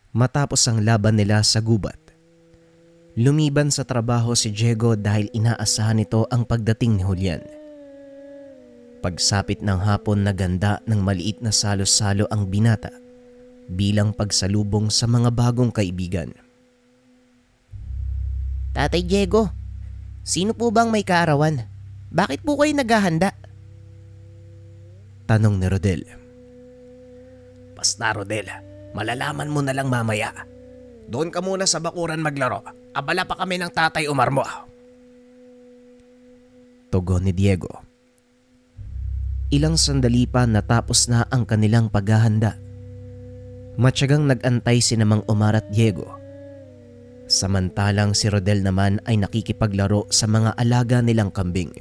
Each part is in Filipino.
Matapos ang laban nila sa gubat, lumiban sa trabaho si Diego dahil inaasahan nito ang pagdating ni Julian. Pagsapit ng hapon, naganda ng maliit na salo-salo ang binata bilang pagsalubong sa mga bagong kaibigan. Tatay Diego, sino po bang may kaarawan? Bakit po kayo naghahanda? Tanong ni Rodel. Basta Rodel, malalaman mo na lang mamaya. Doon ka muna sa bakuran maglaro. Abala pa kami ng tatay Umar mo. Tugon ni Diego. Ilang sandali pa natapos na ang kanilang paghahanda. Matyagang nag-antay si Mang Omar at Diego. Samantalang si Rodel naman ay nakikipaglaro sa mga alaga nilang kambing.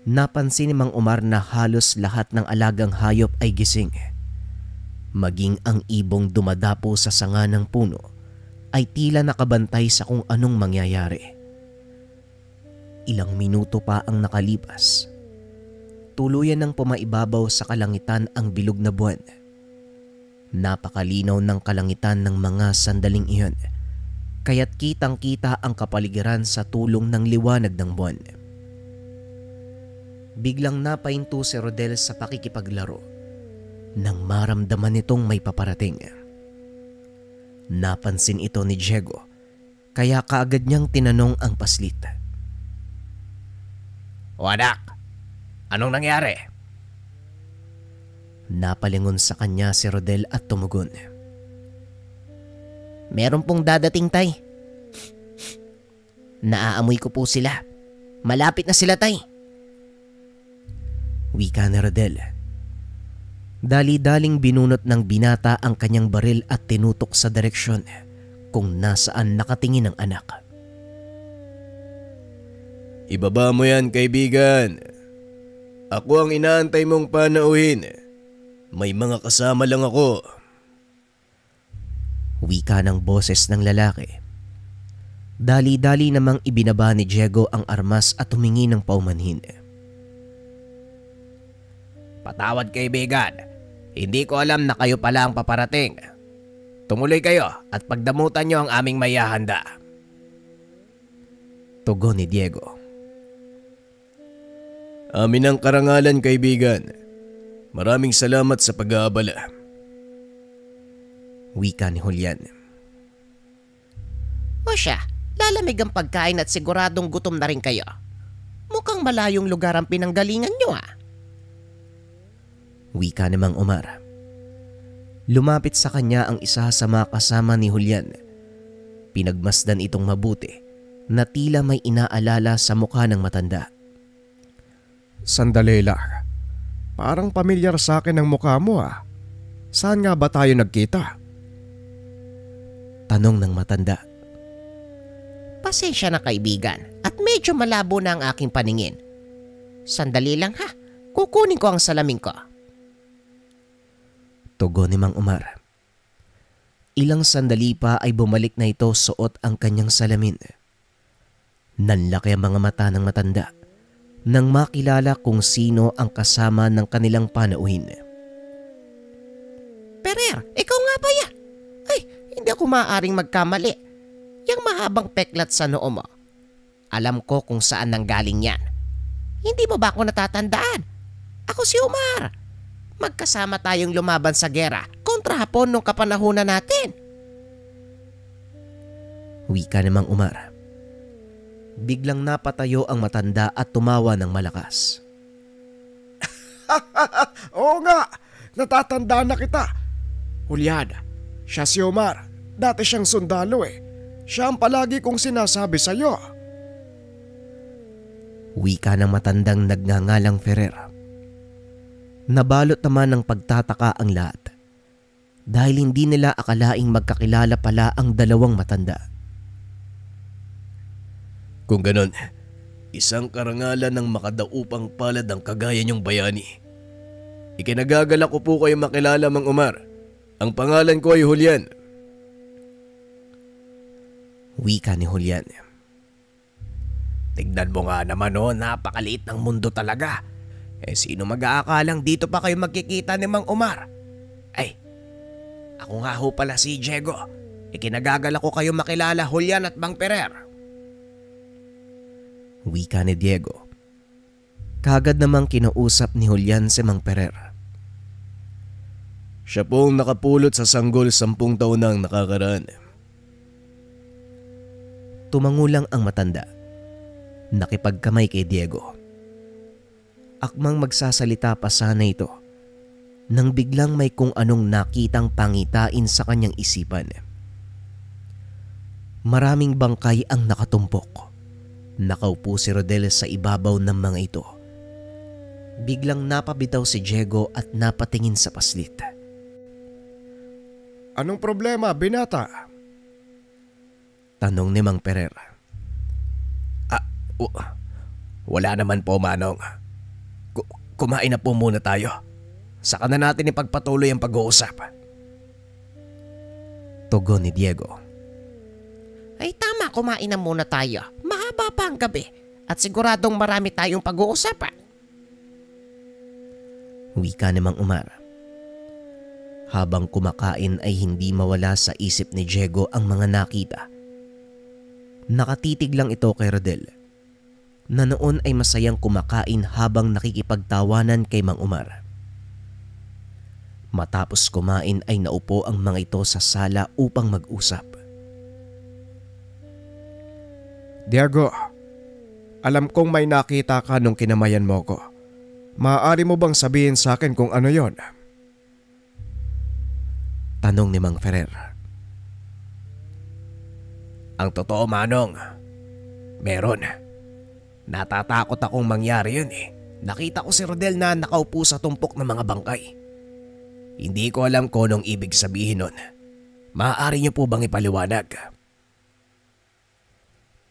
Napansin ni Mang Omar na halos lahat ng alagang hayop ay gising. Maging ang ibong dumadapo sa sanga ng puno ay tila nakabantay sa kung anong mangyayari. Ilang minuto pa ang nakalipas. Tuluyan ng pumaibabaw sa kalangitan ang bilog na buwan. Napakalinaw ng kalangitan ng mga sandaling iyon, kaya't kitang-kita ang kapaligiran sa tulong ng liwanag ng buwan. Biglang napahinto si Rodel sa pakikipaglaro nang maramdaman nitong may paparating. Napansin ito ni Diego, kaya kaagad niyang tinanong ang paslit. O anak, anong nangyari? Napalingon sa kanya si Rodel at tumugon. Meron pong dadating, tay. Naaamoy ko po sila. Malapit na sila, tay. Wika ni Rodel. Dali-daling binunot ng binata ang kanyang baril at tinutok sa direksyon kung nasaan nakatingin ang anak. Ibaba mo yan, kaibigan. Ako ang inaantay mong panauhin. May mga kasama lang ako. Wika ng boses ng lalaki. Dali-dali namang ibinaba ni Diego ang armas at humingi ng paumanhin. Patawad kaibigan, hindi ko alam na kayo pala ang paparating. Tumuloy kayo at pagdamutan nyo ang aming mayahanda. Tugon ni Diego. Amin ang karangalan, kaibigan. Maraming salamat sa pag-aabala. Wika ni Julian. O siya, lalamig ang pagkain at siguradong gutom na rin kayo. Mukhang malayong lugar ang pinanggalingan nyo ha. Wika ni Mang Omar. Lumapit sa kanya ang isa sa mga kasama ni Julian. Pinagmasdan itong mabuti na tila may inaalala sa mukha ng matanda. Sandali lang. Parang pamilyar sa akin ang mukha mo ah. Saan nga ba tayo nagkita? Tanong ng matanda. Pasensya na kaibigan at medyo malabo na ang aking paningin. Sandali lang ha, kukunin ko ang salamin ko. Tugon ni Mang Omar. Ilang sandali pa ay bumalik na ito suot ang kanyang salamin. Nanlaki ang mga mata ng matanda nang makilala kung sino ang kasama ng kanilang panauhin. Perer, ikaw nga ba yan? Ay, hindi ako maaaring magkamali. Yang mahabang peklat sa noo mo. Alam ko kung saan nanggaling yan. Hindi mo ba ako natatandaan? Ako si Omar. Magkasama tayong lumaban sa gera kontra Hapon nung kapanahunan natin. Wika ni Mang Omar. Biglang napatayo ang matanda at tumawa ng malakas. Oo nga, natatandaan na kita. Julian, siya si Omar. Dati siyang sundalo eh. Siya ang palagi kong sinasabi sa'yo. Wika ng matandang nagngangalang Ferrer. Nabalot naman ng pagtataka ang lahat dahil hindi nila akalaing magkakilala pala ang dalawang matanda. Kung ganon, isang karangalan ng makadaupang palad ang kagaya niyong bayani. Ikinagagalak ko po kayo makilala, Mang Omar. Ang pangalan ko ay Julian. Wika ni Julian. Tignan mo nga naman napakaliit ng mundo talaga. Sino mag-aakalang dito pa kayo magkikita ni Mang Omar? Ay, Ako nga ho pala si Diego. Ikinagagala ko kayo makilala, Julian at Mang Ferrer. Wika ni Diego. Kagad namang kinausap ni Julian si Mang Ferrer. Siya pong nakapulot sa sanggol 10 taon nang nakakaraan. Tumangulang ang matanda. Nakipagkamay kay Diego. Akmang magsasalita pa sana ito nang biglang may kung anong nakitang pangitain sa kanyang isipan. Maraming bangkay ang nakatumpok. Nakaupo si Rodel sa ibabaw ng mga ito. Biglang napabitaw si Diego at napatingin sa paslit. Anong problema, binata? Tanong ni Mang Ferrer. Wala naman po, Manong. Kumain na po muna tayo. Saka na natin ipagpatuloy ang pag-uusap. Tugon ni Diego. Ay tama, kumain na muna tayo. Mahaba pa ang gabi at siguradong marami tayong pag-uusapan. Wika ni Mang Omar. Habang kumakain ay hindi mawala sa isip ni Diego ang mga nakita. Nakatitig lang ito kay Rodel na noon ay masayang kumakain habang nakikipagtawanan kay Mang Omar. Matapos kumain ay naupo ang mga ito sa sala upang mag-usap. Diego, alam kong may nakita ka nung kinamayan mo ko. Maaari mo bang sabihin sa akin kung ano yon? Tanong ni Mang Ferrer. Ang totoo, Manong, meron. Natatakot akong mangyari yun eh. Nakita ko si Rodel na nakaupo sa tumpok ng mga bangkay. Hindi ko alam kung anong ibig sabihin nun. Maaari niyo po bang ipaliwanag?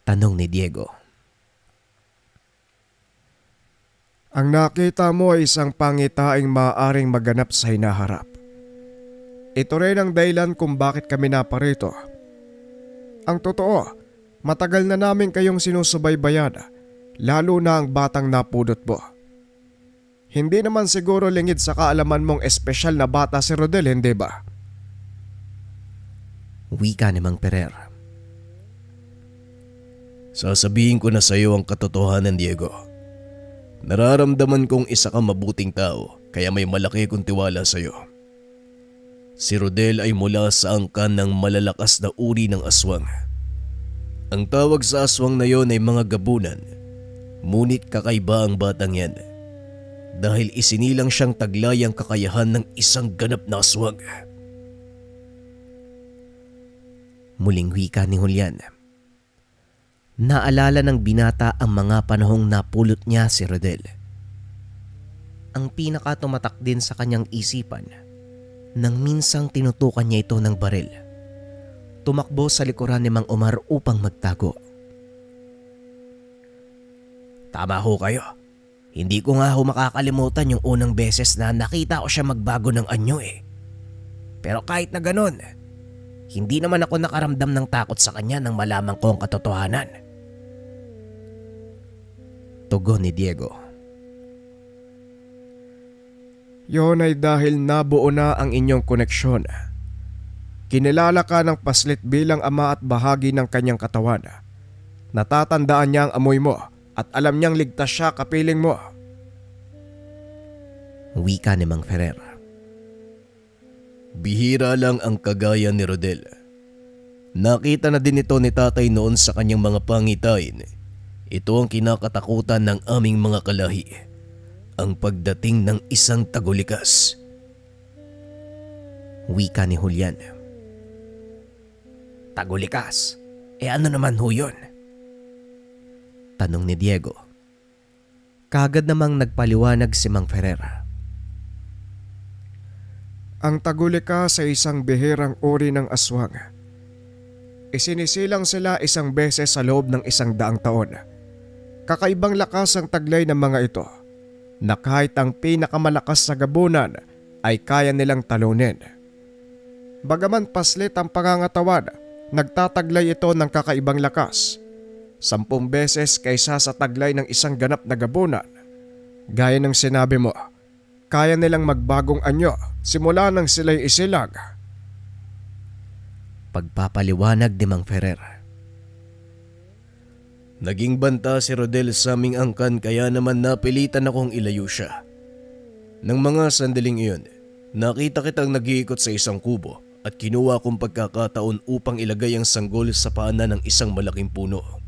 Tanong ni Diego. Ang nakita mo ay isang pangitaing maaaring maganap sa hinaharap. Ito rin ang dahilan kung bakit kami naparito. Ang totoo, matagal na namin kayong sinusubaybayan, lalo na ang batang napudot mo. Hindi naman siguro lingid sa kaalaman mong espesyal na bata si Rodel, hindi ba? Wika ni Mang Ferrer. Sasabihin ko na sa iyo ang katotohanan, Diego. Nararamdaman kong isa kang mabuting tao kaya may malaki kong tiwala sa iyo. Si Rodel ay mula sa angkan ng malalakas na uri ng aswang. Ang tawag sa aswang na yon ay mga gabunan. Ngunit kakaiba ang batang yan dahil isinilang siyang taglay ang kakayahan ng isang ganap na aswang. Muling wika ni Julian. Naalala ng binata ang mga panahong napulot niya si Rodel. Ang pinakatumatak din sa kanyang isipan nang minsang tinutukan niya ito ng baril. Tumakbo sa likuran ni Mang Omar upang magtago. Tama ho kayo. Hindi ko nga ho makakalimutan yung unang beses na nakita ko siya magbago ng anyo eh. Pero kahit na ganun, hindi naman ako nakaramdam ng takot sa kanya nang malaman ko ang katotohanan. Tugon ni Diego. Yon ay dahil nabuo na ang inyong koneksyon. Kinilala ka ng paslit bilang ama at bahagi ng kanyang katawan. Natatandaan niya ang amoy mo at alam niyang ligtas siya kapiling mo. Wika ni Mang Ferrer. Bihira lang ang kagaya ni Rodel. Nakita na din ito ni tatay noon sa kanyang mga pangitain. Ito ang kinakatakutan ng aming mga kalahi. Ang pagdating ng isang tagulikas. Wika ni Julian. Tagulikas? Ano naman ho yun? Tanong ni Diego. Kagad namang nagpaliwanag si Mang Ferrer. Ang tagulikas ay isang bihirang uri ng aswang. Isinisilang sila isang beses sa loob ng 100 taon. Kakaibang lakas ang taglay ng mga ito na kahit ang pinakamalakas sa gabunan ay kaya nilang talunin. Bagaman paslit ang pangangatawan, nagtataglay ito ng kakaibang lakas. 10 beses kaysa sa taglay ng isang ganap na gabunan. Gaya ng sinabi mo, kaya nilang magbagong anyo simula nang sila'y isilang. Pagpapaliwanag ni Mang Ferrer. Naging banta si Rodel sa aming angkan kaya naman napilitan akong ilayo siya. Nang mga sandaling iyon, nakita kitang nag-iikot sa isang kubo at kinuha kong pagkakataon upang ilagay ang sanggol sa paanan ng isang malaking puno.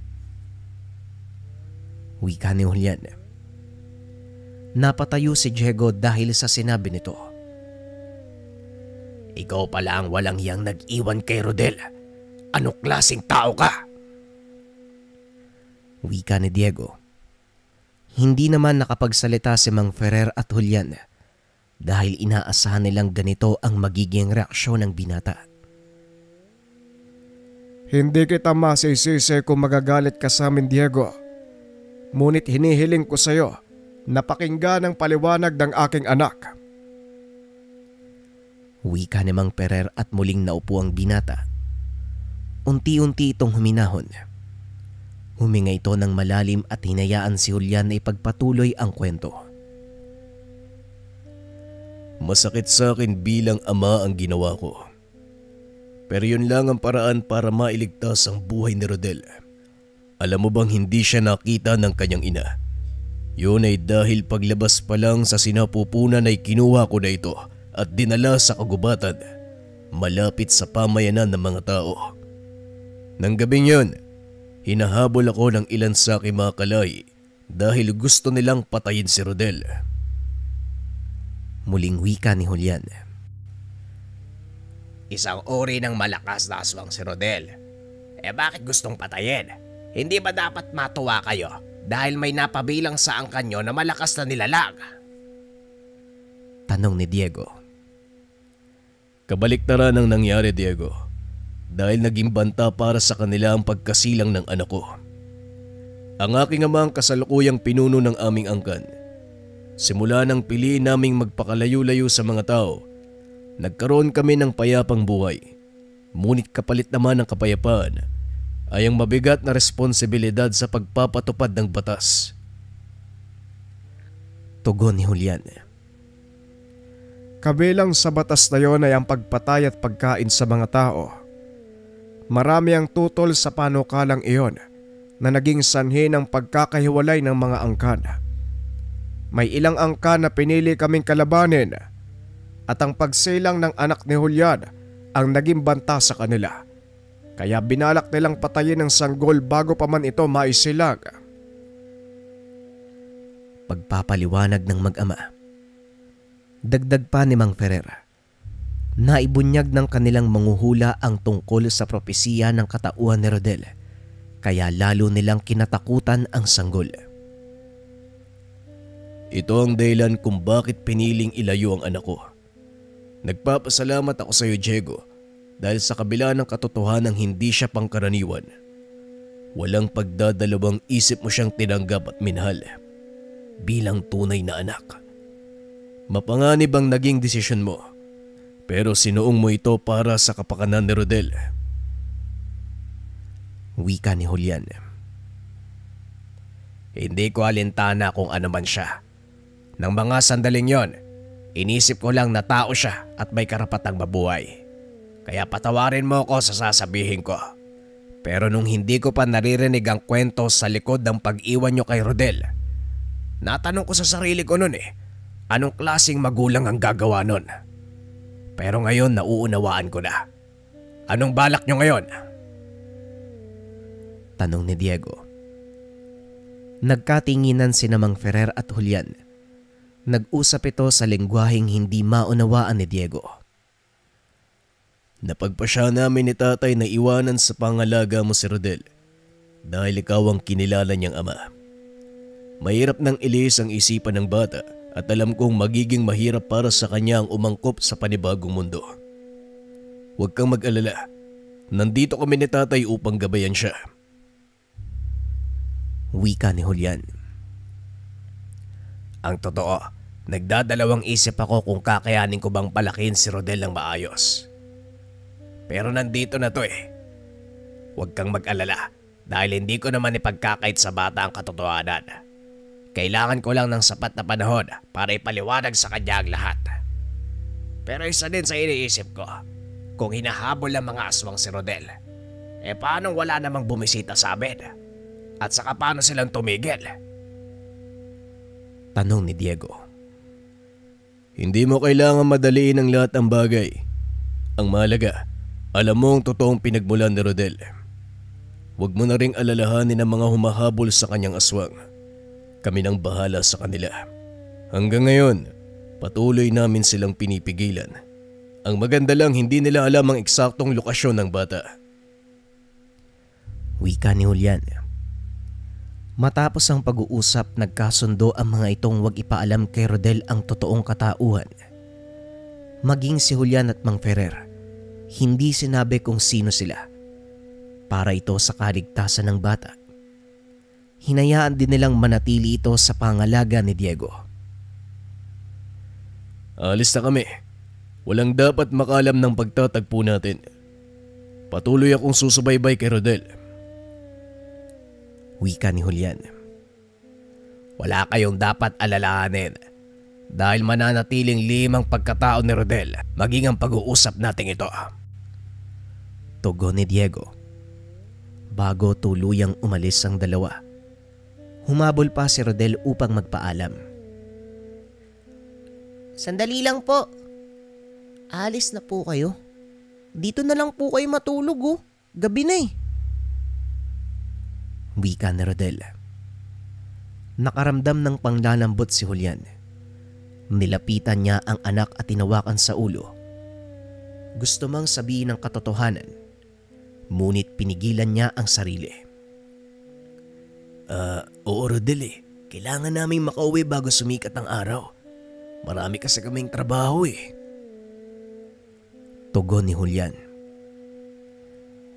Wika ni Julian. Napatayo si Diego dahil sa sinabi nito. Ikaw pala ang walang hiyang nag-iwan kay Rodel. Anong klaseng tao ka? Wika ni Diego. Hindi naman nakapagsalita si Mang Ferrer at Julian dahil inaasahan nilang ganito ang magiging reaksyon ng binata. Hindi kita masisisi kung magagalit ka sa amin, Diego. Ngunit hinihiling ko sa iyo na pakinggan ang paliwanag ng aking anak. Wika ni Mang Ferrer at muling naupo ang binata. Unti-unti itong huminahon. Huminga ito ng malalim at hinayaan si Julian na ipagpatuloy ang kwento. Masakit sa akin bilang ama ang ginawa ko. Pero yun lang ang paraan para mailigtas ang buhay ni Rodel. Alam mo bang hindi siya nakita ng kanyang ina? Yun ay dahil paglabas pa lang sa sinapupunan ay kinuha ko na ito at dinala sa kagubatan, malapit sa pamayanan ng mga tao. Nang gabing yun, hinahabol ako ng ilan sa aking mga kalay dahil gusto nilang patayin si Rodel. Muling wika ni Julian. Isang uri ng malakas na aswang si Rodel. Bakit gustong patayin? Hindi ba dapat matuwa kayo dahil may napabilang sa angkan nyo na malakas na nilalang? Tanong ni Diego. Kabaliktaran ang nangyari, Diego. Dahil naging banta para sa kanila ang pagkasilang ng anak ko. Ang aking ama ang kasalukuyang pinuno ng aming angkan. Simula nang piliin naming magpakalayo-layo sa mga tao, nagkaroon kami ng payapang buhay. Ngunit kapalit naman ng kapayapaan ay ang mabigat na responsibilidad sa pagpapatupad ng batas. Tugon ni Julian. Kabilang sa batas na yon ay ang pagpatay at pagkain sa mga tao. Marami ang tutol sa panukalang iyon na naging sanhi ng pagkakahiwalay ng mga angkan. May ilang angkan na pinili kaming kalabanin at ang pagsilang ng anak ni Julian ang naging banta sa kanila. Kaya binalak nilang patayin ng sanggol bago pa man ito maisilag. Pagpapaliwanag ng mag-ama. Dagdag pa ni Mang Ferrer. Naibunyag ng kanilang manguhula ang tungkol sa propesiya ng katauhan ni Rodel, kaya lalo nilang kinatakutan ang sanggol. Ito ang dahilan kung bakit piniling ilayo ang anak ko. Nagpapasalamat ako sa iyo, Diego, dahil sa kabila ng katotohanang hindi siya pangkaraniwan, walang pagdadalawang isip mo siyang tinanggap at minahal bilang tunay na anak. Mapanganib ang naging desisyon mo, pero sinuong mo ito para sa kapakanan ni Rodel. Wika ni Julian. Hindi ko alintana kung ano man siya. Nang mga sandaling yon, inisip ko lang na tao siya at may karapatang mabuhay. Kaya patawarin mo ako sa sasabihin ko. Pero nung hindi ko pa naririnig ang kwento sa likod ng pag-iwan nyo kay Rodel, natanong ko sa sarili ko nun anong klaseng magulang ang gagawa nun? Pero ngayon nauunawaan ko na. Anong balak nyo ngayon? Tanong ni Diego. Nagkatinginan sina Mang Ferrer at Julian. Nag-usap ito sa lengguaheng hindi maunawaan ni Diego. Napagpasya namin ni tatay na iwanan sa pangalaga mo si Rodel dahil ikaw ang kinilala niyang ama. Mahirap nang ilis ang isipan ng bata at alam kong magiging mahirap para sa kanya ang umangkop sa panibagong mundo. Huwag kang mag-alala. Nandito kami ni tatay upang gabayan siya. Wika ni Julian. Ang totoo, nagdadalawang isip ako kung kakayanin ko bang palakin si Rodel ng maayos. Pero nandito na to Huwag kang mag-alala dahil hindi ko naman ipagkakait sa bata ang katotohanan. Kailangan ko lang ng sapat na panahon para ipaliwanag sa kanya ang lahat. Pero isa din sa iniisip ko, Kung hinahabol ng mga aswang si Rodel, paano wala namang bumisita sa amin? At saka paano silang tumigil? Tanong ni Diego. Hindi mo kailangan madaliin ang lahat ng bagay. Ang mahalaga, alam mo ang totoong pinagmulan ni Rodel. Huwag mo na ring alalahanin ang mga humahabol sa kanyang aswang. Kami nang bahala sa kanila. Hanggang ngayon, patuloy namin silang pinipigilan. Ang maganda lang, hindi nila alam ang eksaktong lokasyon ng bata. Wika ni Julian. Matapos ang pag-uusap, nagkasundo ang mga itong wag ipaalam kay Rodel ang totoong katauhan. Maging si Julian at Mang Ferrer, hindi sinabi kung sino sila. Para ito sa kaligtasan ng bata. Hinayaan din nilang manatili ito sa pangalaga ni Diego. Alis na kami. Walang dapat makalam ng pagtatagpo natin. Patuloy akong susubaybay kay Rodel. Wika ni Julian. Wala kayong dapat alalahanin dahil mananatiling limang pagkatao ni Rodel maging ang pag-uusap natin ito. Tugon ni Diego. Bago tuluyang umalis ang dalawa, humabol pa si Rodel upang magpaalam. Sandali lang po. Alis na po kayo. Dito na lang po kayo matulog oh. Gabi na eh. Wika ni Rodel. Nakaramdam ng panglalambot si Julian. Nilapitan niya ang anak at tinawakan sa ulo. Gusto mang sabihin ang katotohanan, ngunit pinigilan niya ang sarili. Oo Rodel Kailangan naming makauwi bago sumikat ang araw. Marami kasi kaming trabaho Tugon ni Julian.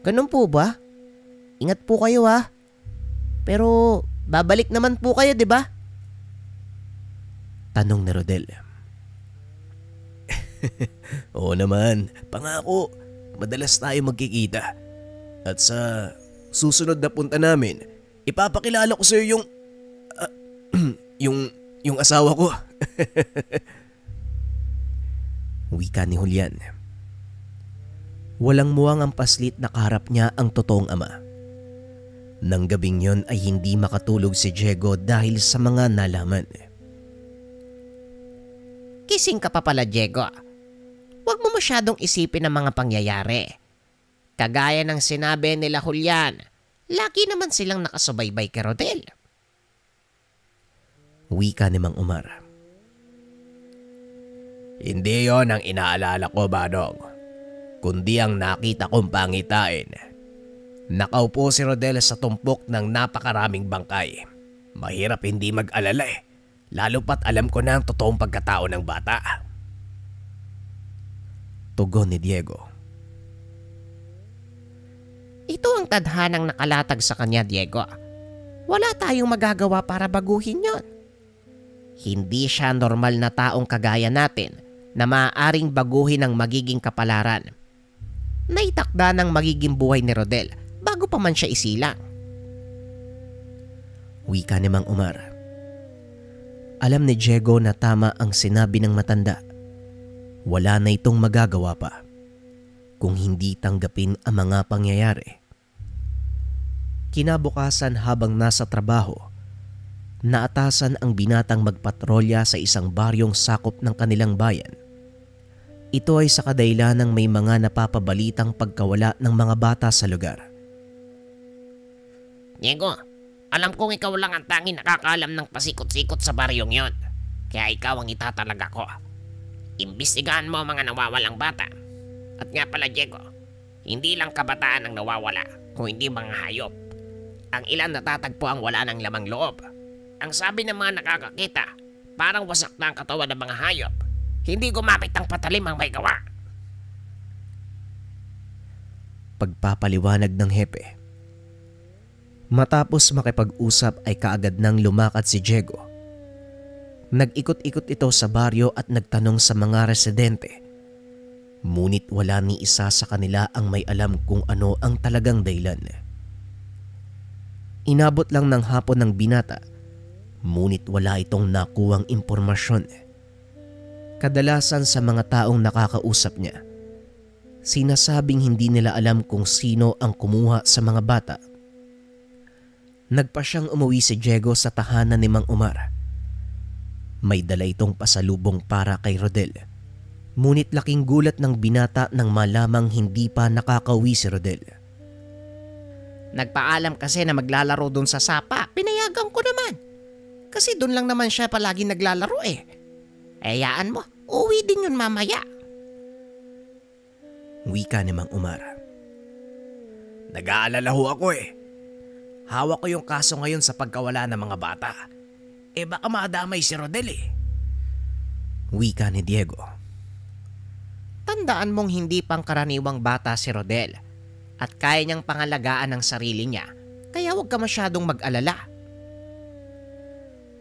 Ganun po ba? Ingat po kayo ha. Pero babalik naman po kayo, di ba? Tanong ni Rodel. Oo naman, pangako. Madalas tayo magkikita. At sa susunod na punta namin, ipapakilala ko sa iyo yung asawa ko. Wika ni Julian. Walang muwang ang paslit na kaharap niya ang totoong ama. Nang gabing yon ay hindi makatulog si Diego dahil sa mga nalaman. Kising ka pa pala, Diego. Huwag mo masyadong isipin ang mga pangyayari. Kagaya ng sinabi nila Julian, lagi naman silang nakasubaybay kay Rodel. Wika ni Mang Omar. Hindi yon ang inaalala ko, Badong. Kundi ang nakita kong pangitain. Nakaupo si Rodel sa tumpok ng napakaraming bangkay. Mahirap hindi mag-alala lalo pat alam ko na ang totoong pagkatao ng bata. Tugon ni Diego. Ito ang tadhanang nakalatag sa kanya, Diego. Wala tayong magagawa para baguhin yon. Hindi siya normal na taong kagaya natin na maaaring baguhin ang magiging kapalaran. Naitakda ng magiging buhay ni Rodel bago pa man siya isilang. Wika ni Mang Omar. Alam ni Diego na tama ang sinabi ng matanda. Wala na itong magagawa pa kung hindi tanggapin ang mga pangyayari. Kinabukasan habang nasa trabaho, naatasan ang binatang magpatrolya sa isang baryong sakop ng kanilang bayan. Ito ay sa kadahilanang may mga napapabalitang pagkawala ng mga bata sa lugar. Diego, alam kong ikaw lang ang tanging nakakaalam ng pasikot-sikot sa baryong yon. Kaya ikaw ang itatalaga ko. Imbestigahan mo ang mga nawawalang bata. At nga pala, Diego, hindi lang kabataan ang nawawala, kung hindi mga hayop. Ang ilan natatagpo ang wala ng lamang loob. Ang sabi ng mga nakakakita, parang wasak na ang katawan ng mga hayop. Hindi gumamit ng patalim ang may gawa. Pagpapaliwanag ng hepe. Matapos makipag-usap ay kaagad nang lumakad si Diego. Nag-ikot-ikot ito sa baryo at nagtanong sa mga residente. Ngunit wala ni isa sa kanila ang may alam kung ano ang talagang dahilan. Inabot lang ng hapon ng binata, ngunit wala itong nakuwang impormasyon. Kadalasan sa mga taong nakakausap niya, Sinasabing hindi nila alam kung sino ang kumuha sa mga bata. Nagpa siyang umuwi si Diego sa tahanan ni Mang Omar. May dala itong pasalubong para kay Rodel. Ngunit laking gulat ng binata nang malamang hindi pa nakakauwi si Rodel. Nagpaalam kasi na maglalaro doon sa sapa. Pinayagan ko naman. Kasi doon lang naman siya palagi naglalaro eh. Hayaan mo, uwi din yun mamaya. Wika ni Mang Omar. Nag-aalala ho ako eh. Hawak ko yung kaso ngayon sa pagkawala ng mga bata. Baka madamay si Rodel eh. Wika ni Diego. Tandaan mong hindi pangkaraniwang bata si Rodel at kaya niyang pangalagaan ang sarili niya, kaya huwag ka masyadong mag-alala.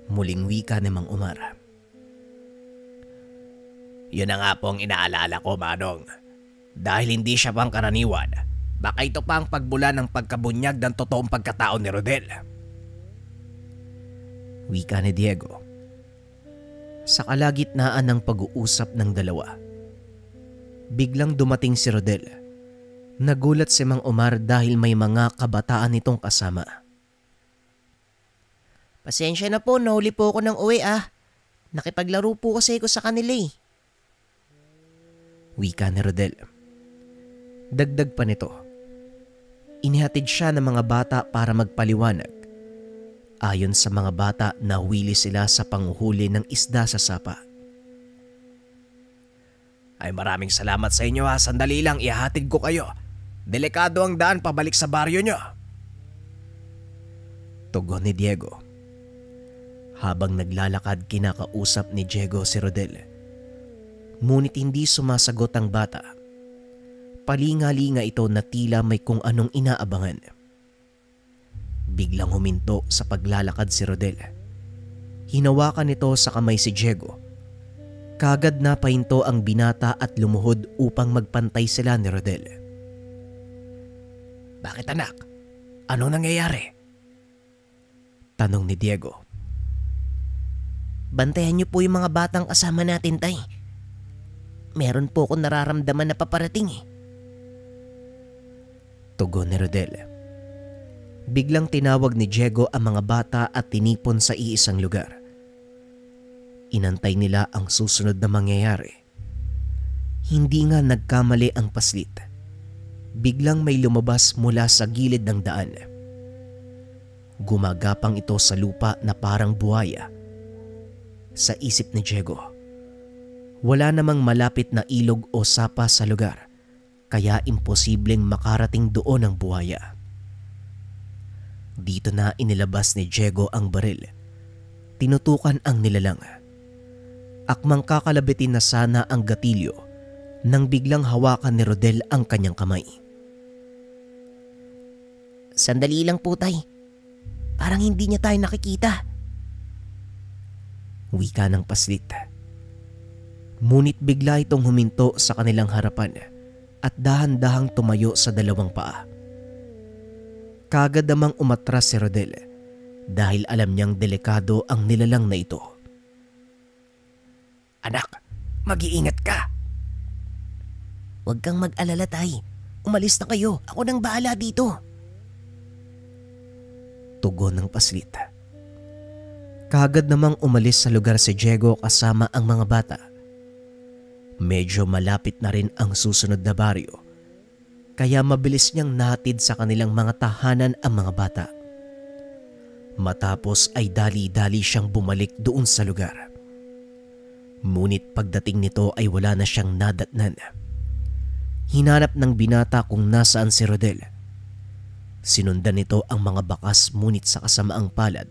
Muling wika ni Mang Omar. Yun na nga po ang inaalala ko, Manong. Dahil hindi siya pangkaraniwan, baka ito pa ang pagbula ng pagkabunyag ng totoong pagkatao ni Rodel. Wika ni Diego. Sa kalagitnaan ng pag-uusap ng dalawa, biglang dumating si Rodel. Nagulat si Mang Omar dahil may mga kabataan itong kasama. Pasensya na po, nahuli po ako ng uwi ah. Nakipaglaro po kasi ko sa kanila eh. Wika ni Rodel. Dagdag pa nito, inihatid siya ng mga bata para magpaliwanag. Ayon sa mga bata, nahuwili sila sa panguhuli ng isda sa sapa. Ay maraming salamat sa inyo ha. Sandali lang, ihahatid ko kayo. Delikado ang daan pabalik sa baryo nyo. Tugon ni Diego. Habang naglalakad, kinakausap ni Diego si Rodel. Ngunit hindi sumasagot ang bata. Palinga-linga ito na tila may kung anong inaabangan. Biglang huminto sa paglalakad si Rodel. Hinawakan nito sa kamay si Diego. Kagad na pahinto ang binata at lumuhod upang magpantay sila ni Rodel. Bakit anak? Ano nangyayari? Tanong ni Diego. Bantayan niyo po yung mga batang kasama natin, tay. Meron po akong nararamdaman na paparating eh. Tugon ni Rodel. Biglang tinawag ni Diego ang mga bata at tinipon sa iisang lugar. Inantay nila ang susunod na mangyayari. Hindi nga nagkamali ang paslit. Biglang may lumabas mula sa gilid ng daan. Gumagapang ito sa lupa na parang buhaya. Sa isip ni Diego, wala namang malapit na ilog o sapa sa lugar, kaya imposibleng makarating doon ang buhaya. Dito na inilabas ni Diego ang baril. Tinutukan ang nilalang. Akmang kakalabitin na sana ang gatilyo nang biglang hawakan ni Rodel ang kanyang kamay. Sandali lang po, tay. Parang hindi niya tayo nakikita. Wika ng paslit. Ngunit bigla itong huminto sa kanilang harapan at dahan-dahang tumayo sa dalawang paa. Kagad namang umatras si Rodel dahil alam niyang delikado ang nilalang na ito. Anak, mag-iingat ka. Huwag kang mag-alala, tay. Umalis na kayo. Ako nang bahala dito. Tugon ng paslit. Kagad namang umalis sa lugar si Diego kasama ang mga bata. Medyo malapit na rin ang susunod na baryo, kaya mabilis niyang nahatid sa kanilang mga tahanan ang mga bata. Matapos ay dali-dali siyang bumalik doon sa lugar. Ngunit pagdating nito ay wala na siyang nadatnan. Hinanap ng binata kung nasaan si Rodel. Sinundan nito ang mga bakas, ngunit sa kasamaang palad,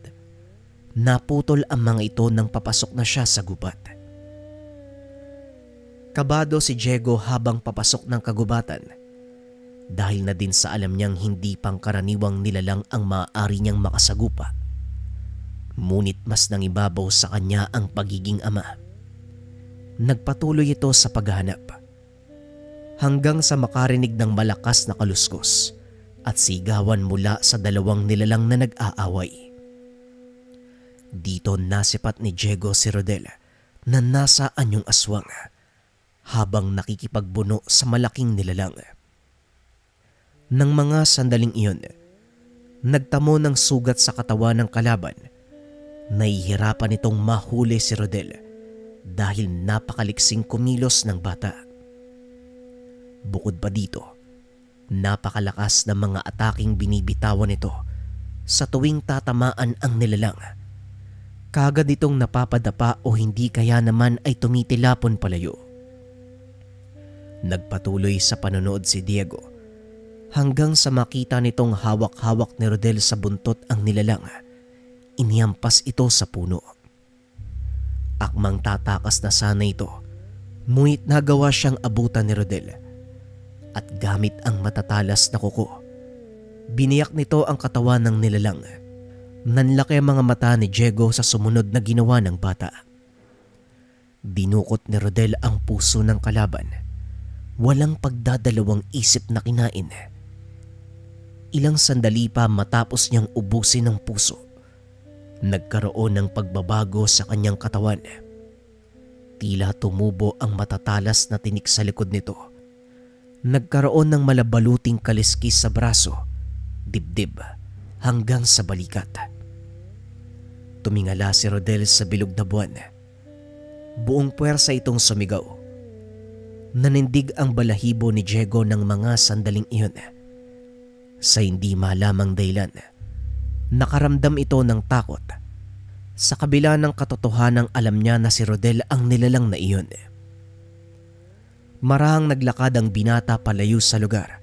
naputol ang mga ito nang papasok na siya sa gubat. Kabado si Diego habang papasok ng kagubatan dahil na din sa alam niyang hindi pangkaraniwang nilalang ang maaari niyang makasagupa. Ngunit mas nangibabaw sa kanya ang pagiging ama. Nagpatuloy ito sa paghahanap hanggang sa makarinig ng malakas na kaluskos at sigawan mula sa dalawang nilalang na nag-aaway. Dito nasipat ni Diego si Rodel na nasa anyong aswang habang nakikipagbuno sa malaking nilalang. Nang mga sandaling iyon, nagtamo ng sugat sa katawan ng kalaban. Nahihirapan itong mahuli si Rodel dahil napakaliksing kumilos ng bata. Bukod pa dito, napakalakas ng mga ataking binibitawan nito sa tuwing tatamaan ang nilalang. Kagad itong napapadapa o hindi kaya naman ay tumitilapon palayo. Nagpatuloy sa panonood si Diego hanggang sa makita nitong hawak-hawak ni Rodel sa buntot ang nilalang. Inihampas ito sa puno. Akmang tatakas na sana ito, ngunit nagawa siyang abutan ni Rodel at gamit ang matatalas na kuko, biniyak nito ang katawan ng nilalang. Nanlaki ang mga mata ni Diego sa sumunod na ginawa ng bata. Dinukot ni Rodel ang puso ng kalaban. Walang pagdadalawang isip na kinain. Ilang sandali pa matapos niyang ubusin ang puso, nagkaroon ng pagbabago sa kanyang katawan. Tila tumubo ang matatalas na tinik sa likod nito. Nagkaroon ng malabaluting kaliskis sa braso, dibdib, hanggang sa balikat. Tumingala si Rodel sa bilog na buwan. Buong puwersa itong sumigaw. Nanindig ang balahibo ni Diego ng mga sandaling iyon. Sa hindi malamang dahilan, nakaramdam ito ng takot. Sa kabila ng katotohanang alam niya na si Rodel ang nilalang na iyon. Marahang naglakad ang binata palayo sa lugar.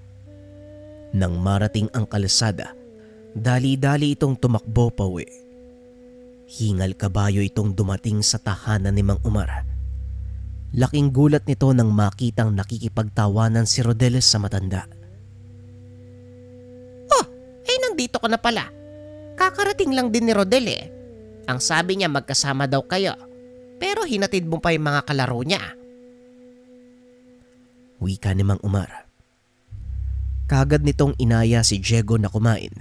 Nang marating ang kalsada, dali-dali itong tumakbo pauwi. Hingal kabayo itong dumating sa tahanan ni Mang Umar. Laking gulat nito nang makitang nakikipagtawanan si Rodel sa matanda. Oh, nandito ka na pala. Kakarating lang din ni Rodel eh. Ang sabi niya magkasama daw kayo, pero hinatid mo pa yung mga kalaro niya. Wika ni Mang Umar. Kagad nitong inaya si Diego na kumain.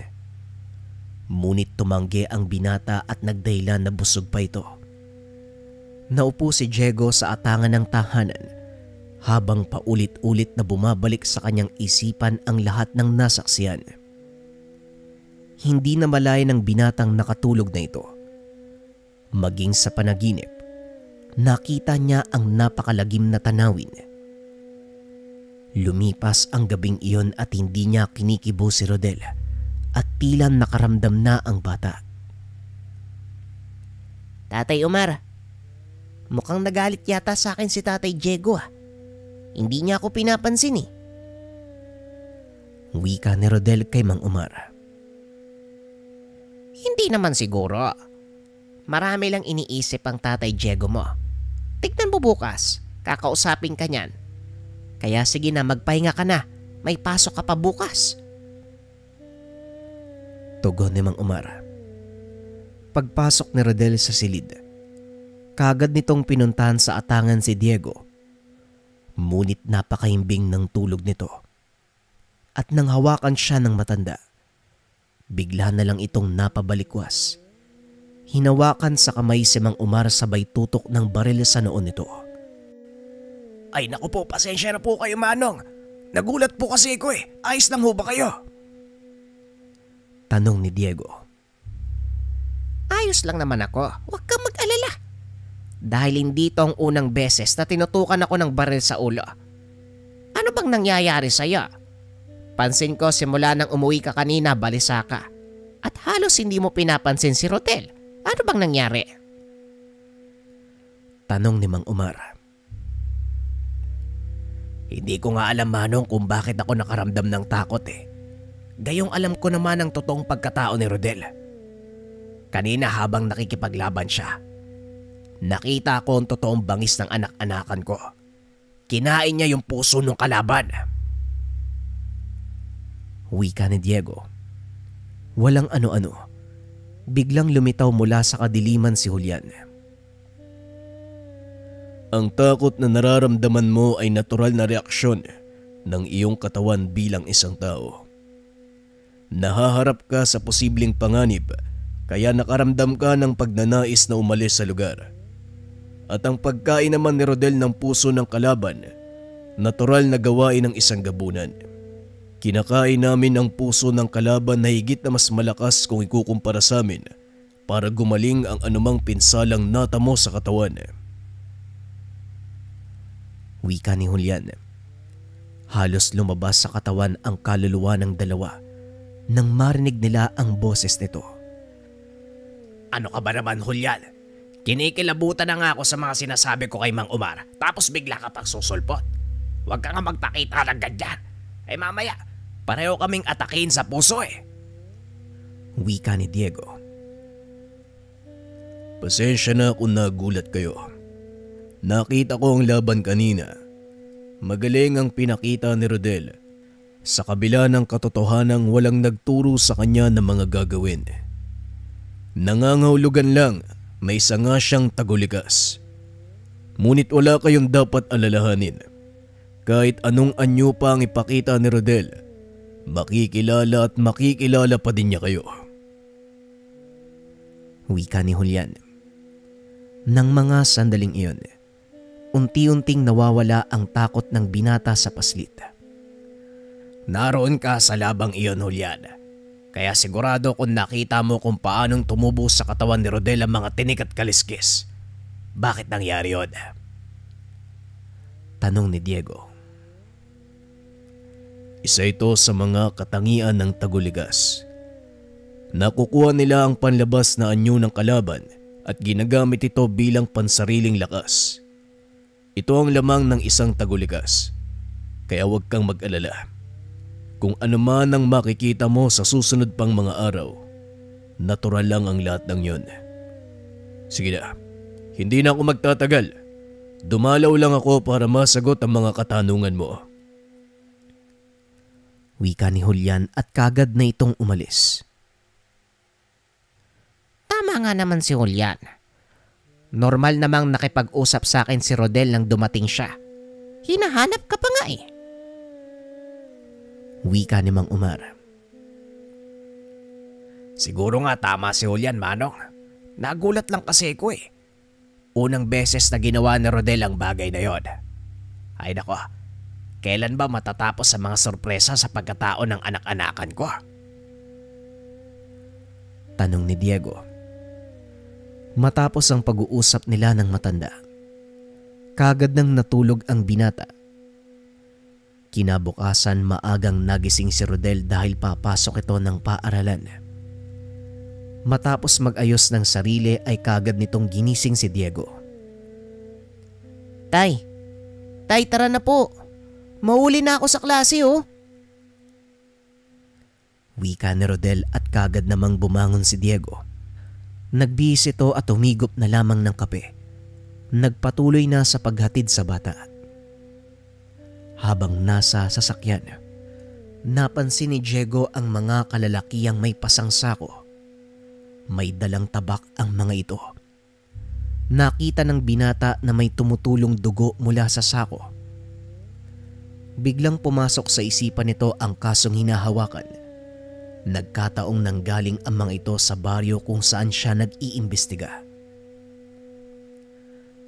Ngunit tumanggi ang binata at nagdahilan na busog pa ito. Naupo si Diego sa atangan ng tahanan habang paulit-ulit na bumabalik sa kanyang isipan ang lahat ng nasaksihan. Hindi na malaya ng binatang nakatulog na ito. Maging sa panaginip, nakita niya ang napakalagim na tanawin. Lumipas ang gabing iyon at hindi niya kinikibo si Rodel at tila nakaramdam na ang bata. Tatay Umar, mukhang nagalit yata sa akin si Tatay Diego ah. Hindi niya ako pinapansin eh. Wika ni Rodel kay Mang Umar. Hindi naman siguro. Marami lang iniisip ang Tatay Diego mo. Tignan mo bukas, kakausapin ka niyan. Kaya sige na, magpahinga ka na. May pasok ka pa bukas. Tugon ni Mang Umar. Pagpasok ni Rodel sa silid, kagad nitong pinuntahan sa atangan si Diego. Ngunit napakahimbing ng tulog nito. At nang hawakan siya ng matanda, bigla na lang itong napabalikwas. Hinawakan sa kamay si Mang Umar sabay tutok ng baril sa noon nito. Ay naku po, pasensya na po kayo Manong. Nagulat po kasi ko eh. Ayos lang ho ba kayo? Tanong ni Diego. Ayos lang naman ako. Huwag kang mag-alala. Dahil hindi ito ang unang beses na tinutukan ako ng baril sa ulo. Ano bang nangyayari sa'yo? Pansin ko simula nang umuwi ka kanina, balisa ka. At halos hindi mo pinapansin si Rodel. Ano bang nangyari? Tanong ni Mang Umar. Hindi ko nga alam Manong kung bakit ako nakaramdam ng takot eh. Gayong alam ko naman ang totoong pagkatao ni Rodel. Kanina habang nakikipaglaban siya, nakita ko ang totoong bangis ng anak-anakan ko. Kinain niya yung puso ng kalaban. Wika ni Diego. Walang ano-ano. Biglang lumitaw mula sa kadiliman si Julian. Ang takot na nararamdaman mo ay natural na reaksyon ng iyong katawan bilang isang tao. Nahaharap ka sa posibleng panganib kaya nakaramdam ka ng pagnanais na umalis sa lugar. At ang pagkain naman ni Rodel ng puso ng kalaban, natural na gawain ng isang gabunan. Kinakain namin ang puso ng kalaban na higit na mas malakas kung ikukumpara sa amin para gumaling ang anumang pinsalang natamo sa katawan. Wika ni Julian. Halos lumabas sa katawan ang kaluluwa ng dalawa nang marinig nila ang boses nito. Ano ka ba naman, Julian? Kinikilabutan na nga ako sa mga sinasabi ko kay Mang Omar tapos bigla ka pang susulpot. Huwag ka nga magpakita ng ganyan. Ay mamaya, pareho kaming atakin sa puso eh. Wika ni Diego. Pasensya na kung nagulat kayo. Nakita ko ang laban kanina. Magaling ang pinakita ni Rodel. Sa kabila ng katotohanang walang nagturo sa kanya ng mga gagawin. Nangangahulugan lang na isa nga siyang tagulikas. Ngunit wala kayong dapat alalahanin. Kahit anong anyo pa ang ipakita ni Rodel, makikilala at makikilala pa din niya kayo. Wika ni Julian. Nang mga sandaling iyon, unti-unting nawawala ang takot ng binata sa paslit. Naroon ka sa labang iyon, Julian. Kaya sigurado kung nakita mo kung paanong tumubo sa katawan ni Rodel ang mga tinik at kaliskis. Bakit nangyari yun? Tanong ni Diego. Isa ito sa mga katangian ng taguligas. Nakukuha nila ang panlabas na anyo ng kalaban at ginagamit ito bilang pansariling lakas. Ito ang lamang ng isang taguligas. Kaya huwag kang mag-alala. Kung ano man ang makikita mo sa susunod pang mga araw, natural lang ang lahat ng yun. Sige na, hindi na ako magtatagal. Dumalaw lang ako para masagot ang mga katanungan mo. Wika ni Julian at kagad na itong umalis. Tama nga naman si Julian. Normal namang nakipag-usap sa akin si Rodel nang dumating siya. Hinahanap ka pa nga eh. Wika ni Mang Omar. Siguro nga tama si Julian, Manong. Nagulat lang kasi ko eh. Unang beses na ginawa ni Rodel ang bagay na yon. Ay nako, kailan ba matatapos ang mga sorpresa sa pagkatao ng anak-anakan ko? Tanong ni Diego. Matapos ang pag-uusap nila ng matanda, kagad nang natulog ang binata. Kinabukasan maagang nagising si Rodel dahil papasok ito ng paaralan. Matapos mag-ayos ng sarili ay kagad nitong ginising si Diego. Tay, tara na po. Mahuli na ako sa klase oh. Wika ni Rodel at kagad namang bumangon si Diego. Nagbihis ito at humigop na lamang ng kape. Nagpatuloy na sa paghatid sa bata. Habang nasa sasakyan, napansin ni Diego ang mga kalalakiyang may pasang sako. May dalang tabak ang mga ito. Nakita ng binata na may tumutulong dugo mula sa sako. Biglang pumasok sa isipan nito ang kasong hinahawakan. Nagkataong nanggaling ang mga ito sa baryo kung saan siya nag-iimbestiga.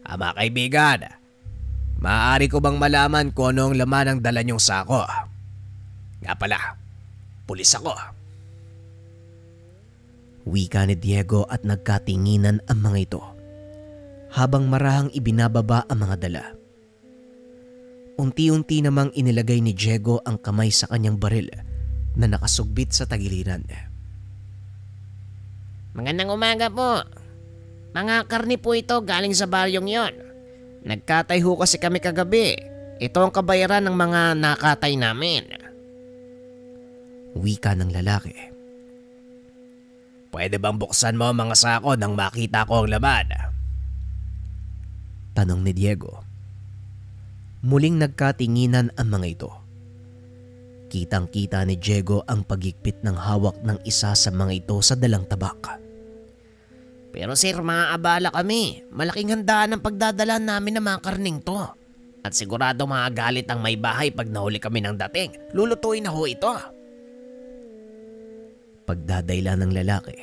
Mga kaibigan, maaari ko bang malaman kung ano ang laman ng dala niyong sako? Nga pala, pulis ako. Wika ni Diego at nagkatinginan ang mga ito habang marahang ibinababa ang mga dala. Unti-unti namang inilagay ni Diego ang kamay sa kanyang baril na nakasugbit sa tagiliran. Magandang umaga po. Mga karni po ito galing sa baryong yon. Nagkatay ho kasi kami kagabi. Ito ang kabayaran ng mga nakatay namin. Wika ng lalaki. Pwede bang buksan mo ang mga sako nang makita ko ang laman? Tanong ni Diego. Muling nagkatinginan ang mga ito. Kitang-kita ni Diego ang pagigpit ng hawak ng isa sa mga ito sa dalang tabak. Pero sir, maaabala kami. Malaking handaan ang pagdadala namin ng mga karning to. At sigurado makagalit ang may bahay pag nahuli kami ng dating. Lulutuin na ho ito. Pagdadayla ng lalaki.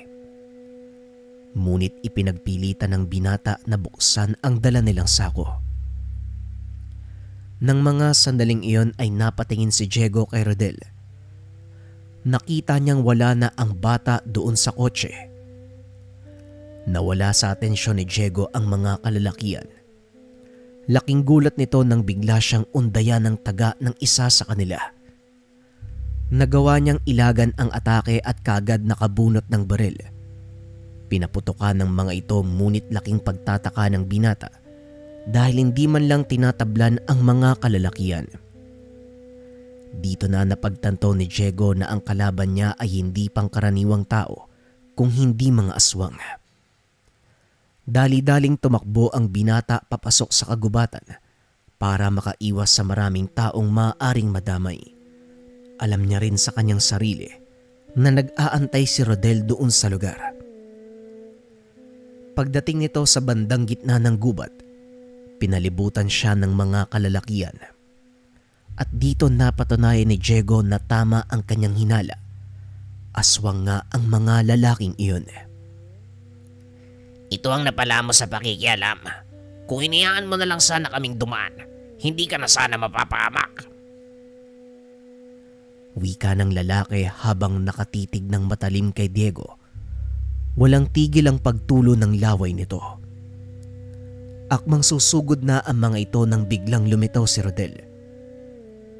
Ngunit ipinagpilitan ng binata na buksan ang dala nilang sako. Nang mga sandaling iyon ay napatingin si Diego kay Rodel. Nakita niyang wala na ang bata doon sa kotse. Nawala sa atensyon ni Diego ang mga kalalakian. Laking gulat nito nang bigla siyang undayan ng taga ng isa sa kanila. Nagawa niyang ilagan ang atake at kaagad nakabunot ng baril. Pinaputokan ng mga ito ngunit laking pagtataka ng binata dahil hindi man lang tinatablan ang mga kalalakian. Dito na napagtanto ni Diego na ang kalaban niya ay hindi pangkaraniwang tao kung hindi mga aswang. Dali-daling tumakbo ang binata papasok sa kagubatan para makaiwas sa maraming taong maaaring madamay. Alam niya rin sa kanyang sarili na nag-aantay si Rodel doon sa lugar. Pagdating nito sa bandang gitna ng gubat, pinalibutan siya ng mga kalalakian. At dito napatunayan ni Diego na tama ang kanyang hinala. Aswang nga ang mga lalaking iyon. Ito ang napala mo sa pakikialam. Kung hinayaan mo na lang sana kaming dumaan, hindi ka na sana mapapahamak. Wika ng lalaki habang nakatitig ng matalim kay Diego. Walang tigil ang pagtulo ng laway nito. Akmang susugod na ang mga ito nang biglang lumitaw si Rodel.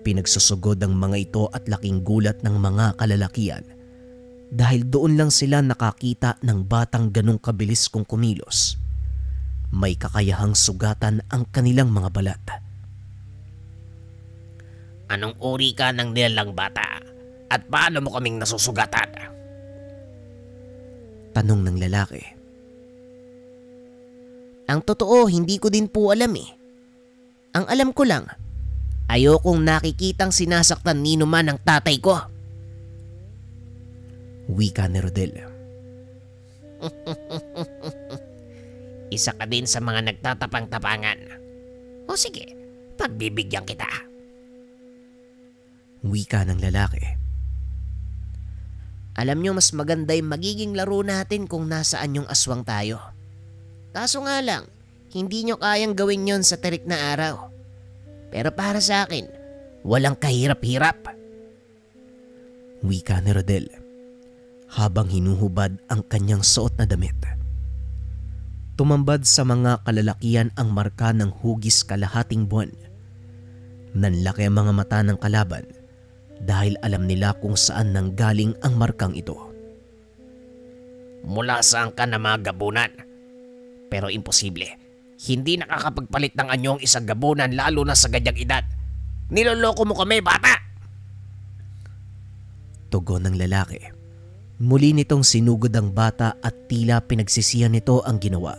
Pinagsusugod ang mga ito at laking gulat ng mga kalalakian dahil doon lang sila nakakita ng batang ganong kabilis kung kumilos. May kakayahang sugatan ang kanilang mga balat. Anong uri ka ng nilalang bata? At paano mo kaming nasusugatan? Tanong ng lalaki. Ang totoo, hindi ko din po alam eh. Ang alam ko lang, ayokong nakikitang sinasaktan nino man ang tatay ko. Wika ni Rodel. Isa ka din sa mga nagtatapang-tapangan. O sige, pagbibigyan kita. Wika ng lalaki. Alam nyo, mas maganda yung magiging laro natin kung nasaan yung aswang tayo. Kaso nga lang, hindi nyo kayang gawin yon sa terik na araw. Pero para sa akin, walang kahirap-hirap. Wika ni Rodel habang hinuhubad ang kanyang suot na damit. Tumambad sa mga kalalakian ang marka ng hugis kalahating buwan. Nanlaki ang mga mata ng kalaban dahil alam nila kung saan nanggaling ang markang ito. Mula saan ka na mga gabunan? Pero imposible. Hindi nakakapagpalit ng anyong isang gabunan lalo na sa ganyang edad. Niloloko mo kami, bata! Tugon ng lalaki. Muli nitong sinugod ang bata at tila pinagsisihan nito ang ginawa.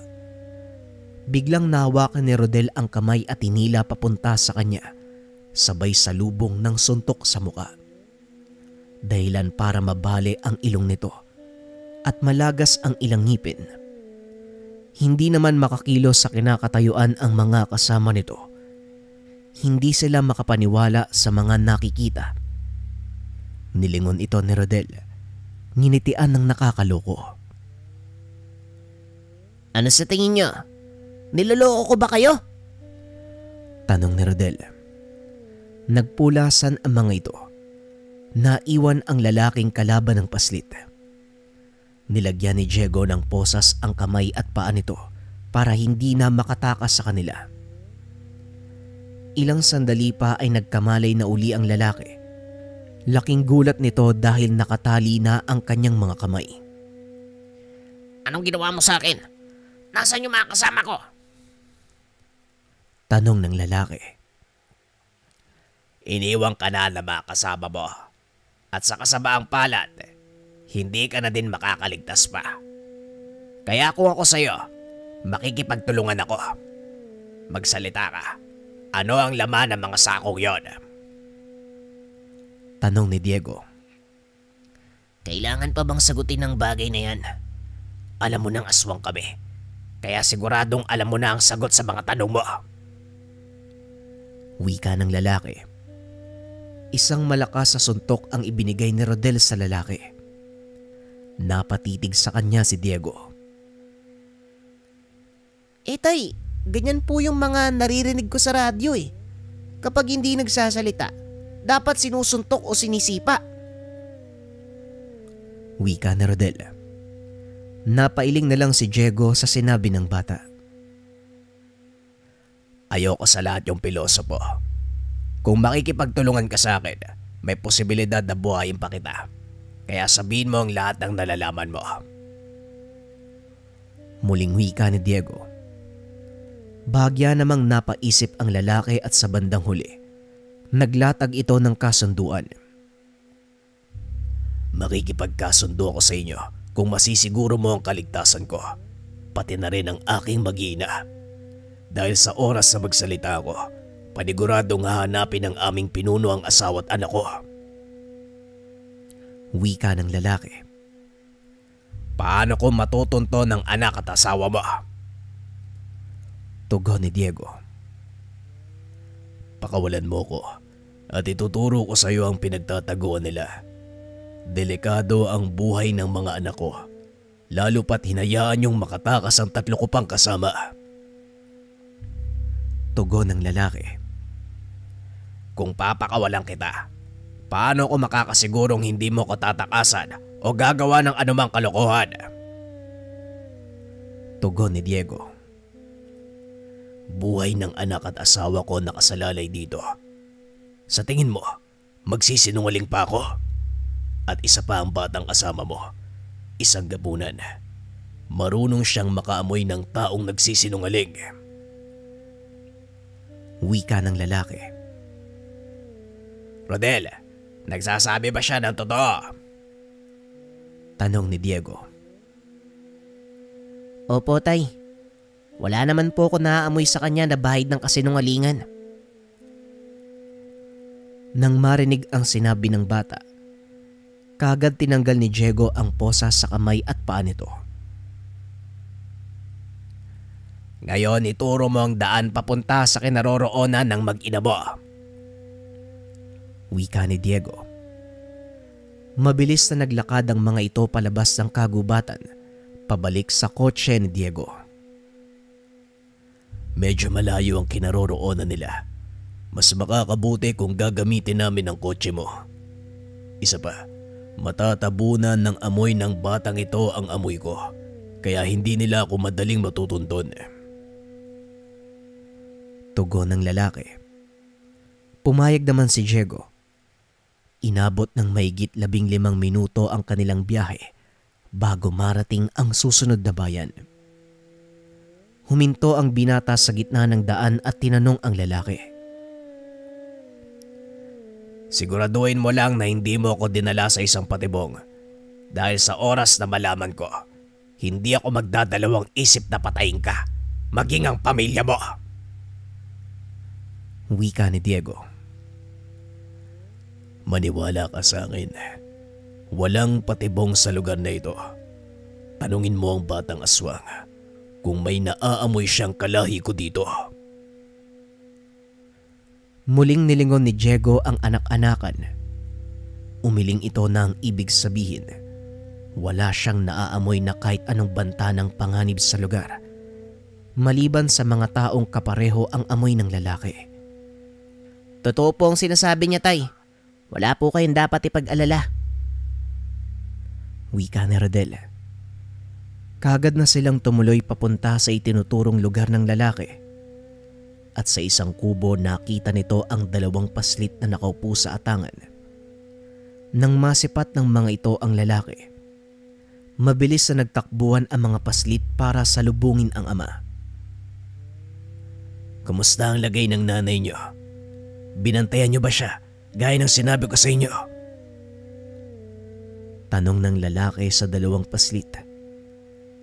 Biglang nahawakan ni Rodel ang kamay at hinila papunta sa kanya, sabay salubong ng suntok sa muka. Dahilan para mabali ang ilong nito at malagas ang ilang ngipin. Hindi naman makakilos sa kinakatayuan ang mga kasama nito. Hindi sila makapaniwala sa mga nakikita. Nilingon ito ni Rodel. Nginitian ng nakakaloko. Ano sa tingin nyo? Niloloko ko ba kayo? Tanong ni Rodel. Nagpulasan ang mga ito. Naiwan ang lalaking kalaban ng paslit. Nilagyan ni Diego ng posas ang kamay at paa nito para hindi na makatakas sa kanila. Ilang sandali pa ay nagkamalay na uli ang lalaki. Laking gulat nito dahil nakatali na ang kanyang mga kamay. Anong ginawa mo sa akin? Nasaan yung mga kasama ko? Tanong ng lalaki. Iniwang ka na ng mga kasama mo. At sa kasabaang palad, hindi ka na din makakaligtas pa. Kaya kung ako sa'yo, makikipagtulungan ako. Magsalita ka. Ano ang laman ng mga sakong yon? Tanong ni Diego. Kailangan pa bang sagutin ang bagay na yan? Alam mo nang aswang kami. Kaya siguradong alam mo na ang sagot sa mga tanong mo. Wika ng lalaki. Isang malakas na suntok ang ibinigay ni Rodel sa lalaki. Napatitig sa kanya si Diego. Tay, ganyan po yung mga naririnig ko sa radyo eh. Kapag hindi nagsasalita, dapat sinusuntok o sinisipa. Wika ni Rodel. Napailing na lang si Diego sa sinabi ng bata. Ayoko sa lahat yung pilosopo. Kung makikipagtulungan ka sa akin, may posibilidad na buhayin pa kita. Kaya sabihin mo ang lahat ng nalalaman mo. Muling wika ni Diego. Bahagya namang napaisip ang lalaki at sa bandang huli, naglatag ito ng kasunduan. Makikipagkasundo ako sa inyo kung masisiguro mo ang kaligtasan ko, pati na rin ang aking mag-iina. Dahil sa oras na magsalita ako, paniguradong hahanapin ng aming pinuno ang asawa at anak ko. Wika ng lalaki. Paano ko matutunto ng anak at asawa mo? Tugon ni Diego. Pakawalan mo ko at ituturo ko sa iyo ang pinagtataguan nila. Delikado ang buhay ng mga anak ko, lalo pat hinayaan yung makatakas ang 3 ko pang kasama. Tugon ng lalaki. Kung papakawalan kita, paano ko makakasigurong hindi mo ko tatakasan o gagawa ng anumang kalokohan? Tugon ni Diego. Buhay ng anak at asawa ko nakasalalay dito. Sa tingin mo, magsisinungaling pa ako? At isa pa ang batang kasama mo, isang gabunan. Marunong siyang makaamoy ng taong nagsisinungaling. Wika ng lalaki. Rodel, nagsasabi ba siya ng totoo? Tanong ni Diego. Opo, Tay. Wala naman po ako naaamoy sa kanya na bahid ng kasinungalingan. Nang marinig ang sinabi ng bata, kagad tinanggal ni Diego ang posa sa kamay at paa nito. Ngayon ituro mo ang daan papunta sa kinaroroonan ng mag-ina mo. Wika ni Diego. Mabilis na naglakad ang mga ito palabas ng kagubatan, pabalik sa kotse ni Diego. Medyo malayo ang kinaroroonan nila. Mas makakabuti kung gagamitin namin ang kotse mo. Isa pa, matatabunan ng amoy ng batang ito ang amoy ko, kaya hindi nila ako madaling matutunton. Tugon ng lalaki. Pumayag naman si Diego. Inabot ng mahigit 15 minuto ang kanilang biyahe bago marating ang susunod na bayan. Huminto ang binata sa gitna ng daan at tinanong ang lalaki. Siguraduhin mo lang na hindi mo ako dinala sa isang patibong. Dahil sa oras na malaman ko, hindi ako magdadalawang isip na patayin ka, maging ang pamilya mo. Wika ni Diego. Maniwala ka sa akin. Walang patibong sa lugar na ito. Tanungin mo ang batang aswang kung may naaamoy siyang kalahi ko dito. Muling nilingon ni Diego ang anak-anakan. Umiling ito na ang ibig sabihin. Wala siyang naaamoy na kahit anong banta ng panganib sa lugar, maliban sa mga taong kapareho ang amoy ng lalaki. Totoo po ang sinasabi niya, Tay. Wala po kayong dapat ipag-alala. Wika ni Rodel. Kagad na silang tumuloy papunta sa itinuturong lugar ng lalaki. At sa isang kubo nakita nito ang 2 paslit na nakaupo sa atangan. Nang masipat ng mga ito ang lalaki, mabilis na nagtakbuhan ang mga paslit para salubungin ang ama. Kumusta ang lagay ng nanay niyo? Binantayan niyo ba siya gaya ng sinabi ko sa inyo? Tanong ng lalaki sa 2 paslit.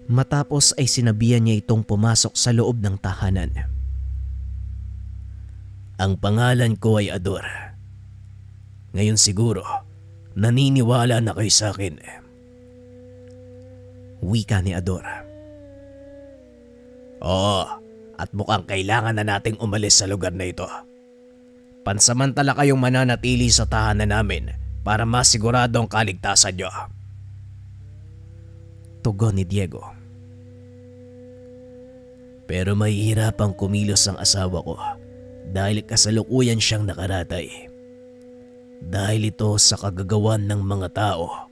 Matapos ay sinabihan niya itong pumasok sa loob ng tahanan. Ang pangalan ko ay Ador. Ngayon siguro, naniniwala na kayo sa akin. Wika ni Ador. Oo, at mukhang kailangan na nating umalis sa lugar na ito. Pansamantala kayong mananatili sa tahanan namin para masigurado ang kaligtasan nyo. Tugon ni Diego. Pero mahihirapang kumilos ang asawa ko dahil kasalukuyan siyang nakaratay. Dahil ito sa kagagawan ng mga tao,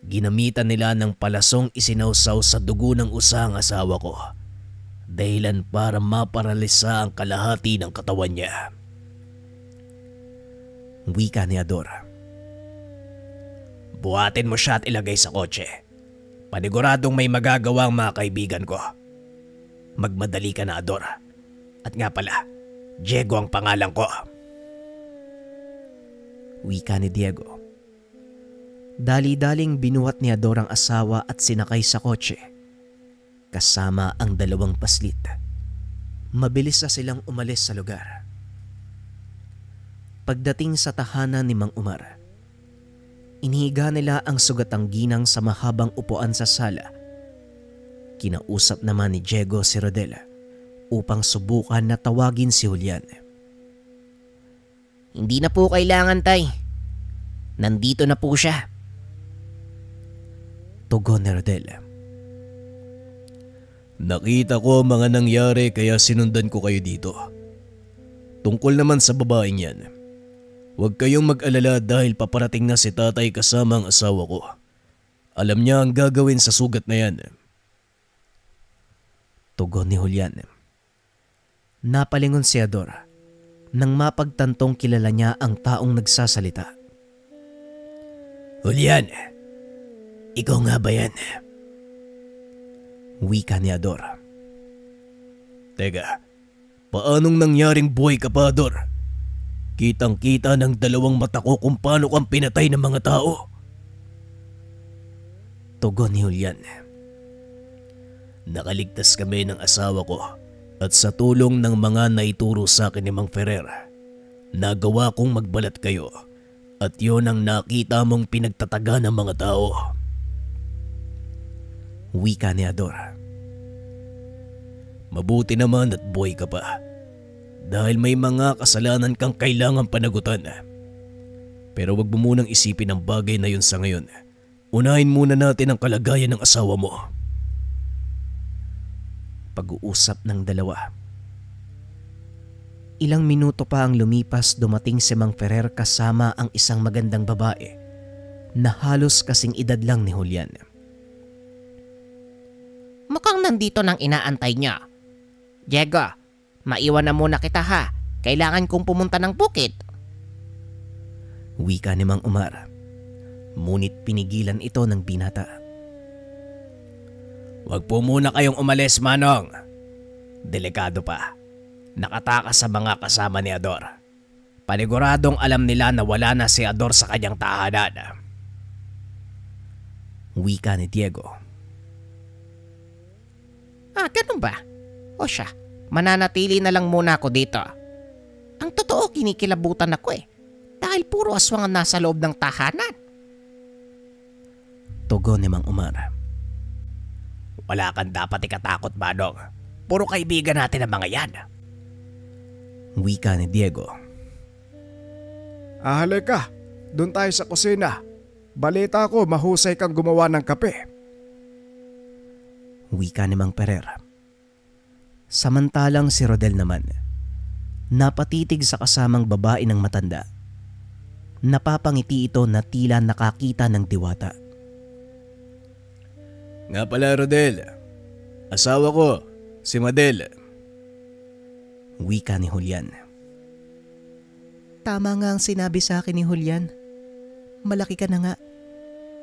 ginamitan nila ng palasong isinawsaw sa dugo ng usa ang asawa ko, dahilan para maparalisa ang kalahati ng katawan niya. Wika ni Ador. Buhatin mo siya at ilagay sa kotse. Paniguradong may magagawa ang mga kaibigan ko. Magmadali ka na, Ador. At nga pala, Diego ang pangalan ko. Wika ni Diego. Dali-daling binuhat ni Ador ang asawa at sinakay sa kotse, kasama ang dalawang paslit. Mabilis na silang umalis sa lugar. Pagdating sa tahanan ni Mang Umar, inihiga nila ang sugatang ginang sa mahabang upuan sa sala. Kinausap naman ni Diego si Rodel upang subukan na tawagin si Julian. Hindi na po kailangan, tay. Nandito na po siya. Tugon ni Rodel. Nakita ko ang mga nangyari kaya sinundan ko kayo dito. Tungkol naman sa babaeng yan, huwag kayong mag-alala dahil paparating na si tatay kasama ang asawa ko. Alam niya ang gagawin sa sugat na yan. Tugon ni Julian. Napalingon si Ador nang mapagtantong kilala niya ang taong nagsasalita. Julian, ikaw nga ba yan? Wika ni Ador. Teka, paanong nangyaring buhay ka pa, Ador? Kitang-kita ng dalawang mata ko kung paano kang pinatay ng mga tao. Tugon ni Julian. Nakaligtas kami ng asawa ko at sa tulong ng mga naituro sa akin ni Mang Ferrer, nagawa kong magbalat kayo at yon ang nakita mong pinagtataga ng mga tao. Wika ni Ador. Mabuti naman at buhay ka pa dahil may mga kasalanan kang kailangang panagutan. Pero wag mo munang isipin ang bagay na yun sa ngayon. Unahin muna natin ang kalagayan ng asawa mo. Pag-uusap ng dalawa. Ilang minuto pa ang lumipas, dumating si Mang Ferrer kasama ang isang magandang babae na halos kasing edad lang ni Julian. Mukhang nandito nang inaantay niya. Diego, maiwan na muna kita ha. Kailangan kong pumunta ng bukid. Wika ni Mang Umar. Ngunit pinigilan ito ng binata. Huwag po muna kayong umalis, Manong. Delikado pa. Nakatakas sa mga kasama ni Ador. Paniguradong alam nila na wala na si Ador sa kanyang tahanan. Wika ni Diego. Ganun ba? O siya, mananatili na lang muna ako dito. Ang totoo, kinikilabutan ako dahil puro aswang ang nasa loob ng tahanan. Tugon ni Mang Umar. Wala kang dapat ikatakot, Manong. Puro kaibigan natin ang mga yan. Wika ni Diego. Halika, doon tayo sa kusina. Balita ko mahusay kang gumawa ng kape. Wika ni Mang Ferrer. Samantalang si Rodel naman, napatitig sa kasamang babae ng matanda. Napapangiti ito na tila nakakita ng diwata. Nga pala, Rodel. Asawa ko, si Madel. Wika ni Julian. Tama nga ang sinabi sa akin ni Julian. Malaki ka na nga.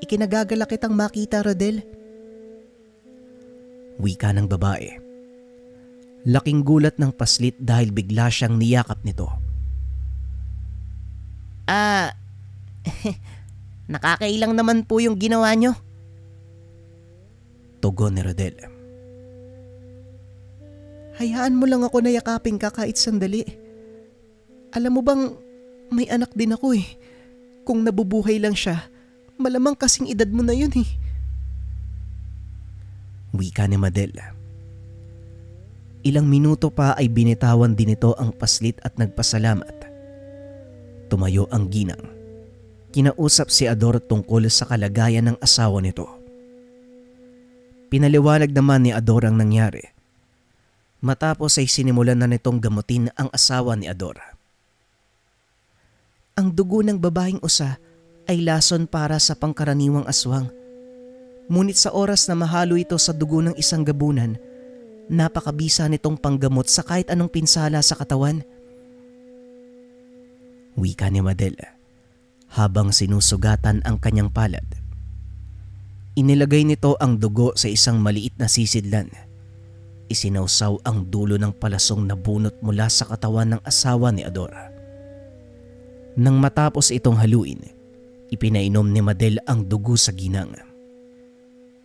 Ikinagagalak kitang makita, Rodel. Wika ng babae. Laking gulat ng paslit dahil bigla siyang niyakap nito. Nakakailang naman po yung ginawa nyo. Tugon ni Rodel. Hayaan mo lang ako na yakapin ka kahit sandali. Alam mo bang may anak din ako eh. Kung nabubuhay lang siya, malamang kasing edad mo na yun eh. Wika ni Madel. Ilang minuto pa ay binitawan din ito ang paslit at nagpasalamat. Tumayo ang ginang. Kinausap si Ador tungkol sa kalagayan ng asawa nito. Pinaliwanag naman ni Ador ang nangyari Matapos ay sinimulan na nitong gamutin ang asawa ni Ador. Ang dugo ng babaeng usa ay lason para sa pangkaraniwang aswang. Ngunit sa oras na mahalo ito sa dugo ng isang gabunan, napakabisa nitong panggamot sa kahit anong pinsala sa katawan. Wika ni Madel habang sinusugatan ang kanyang palad. Inilagay nito ang dugo sa isang maliit na sisidlan. Isinawsaw ang dulo ng palasong na bunot mula sa katawan ng asawa ni Ador. Nang matapos itong haluin, ipinainom ni Madel ang dugo sa ginang.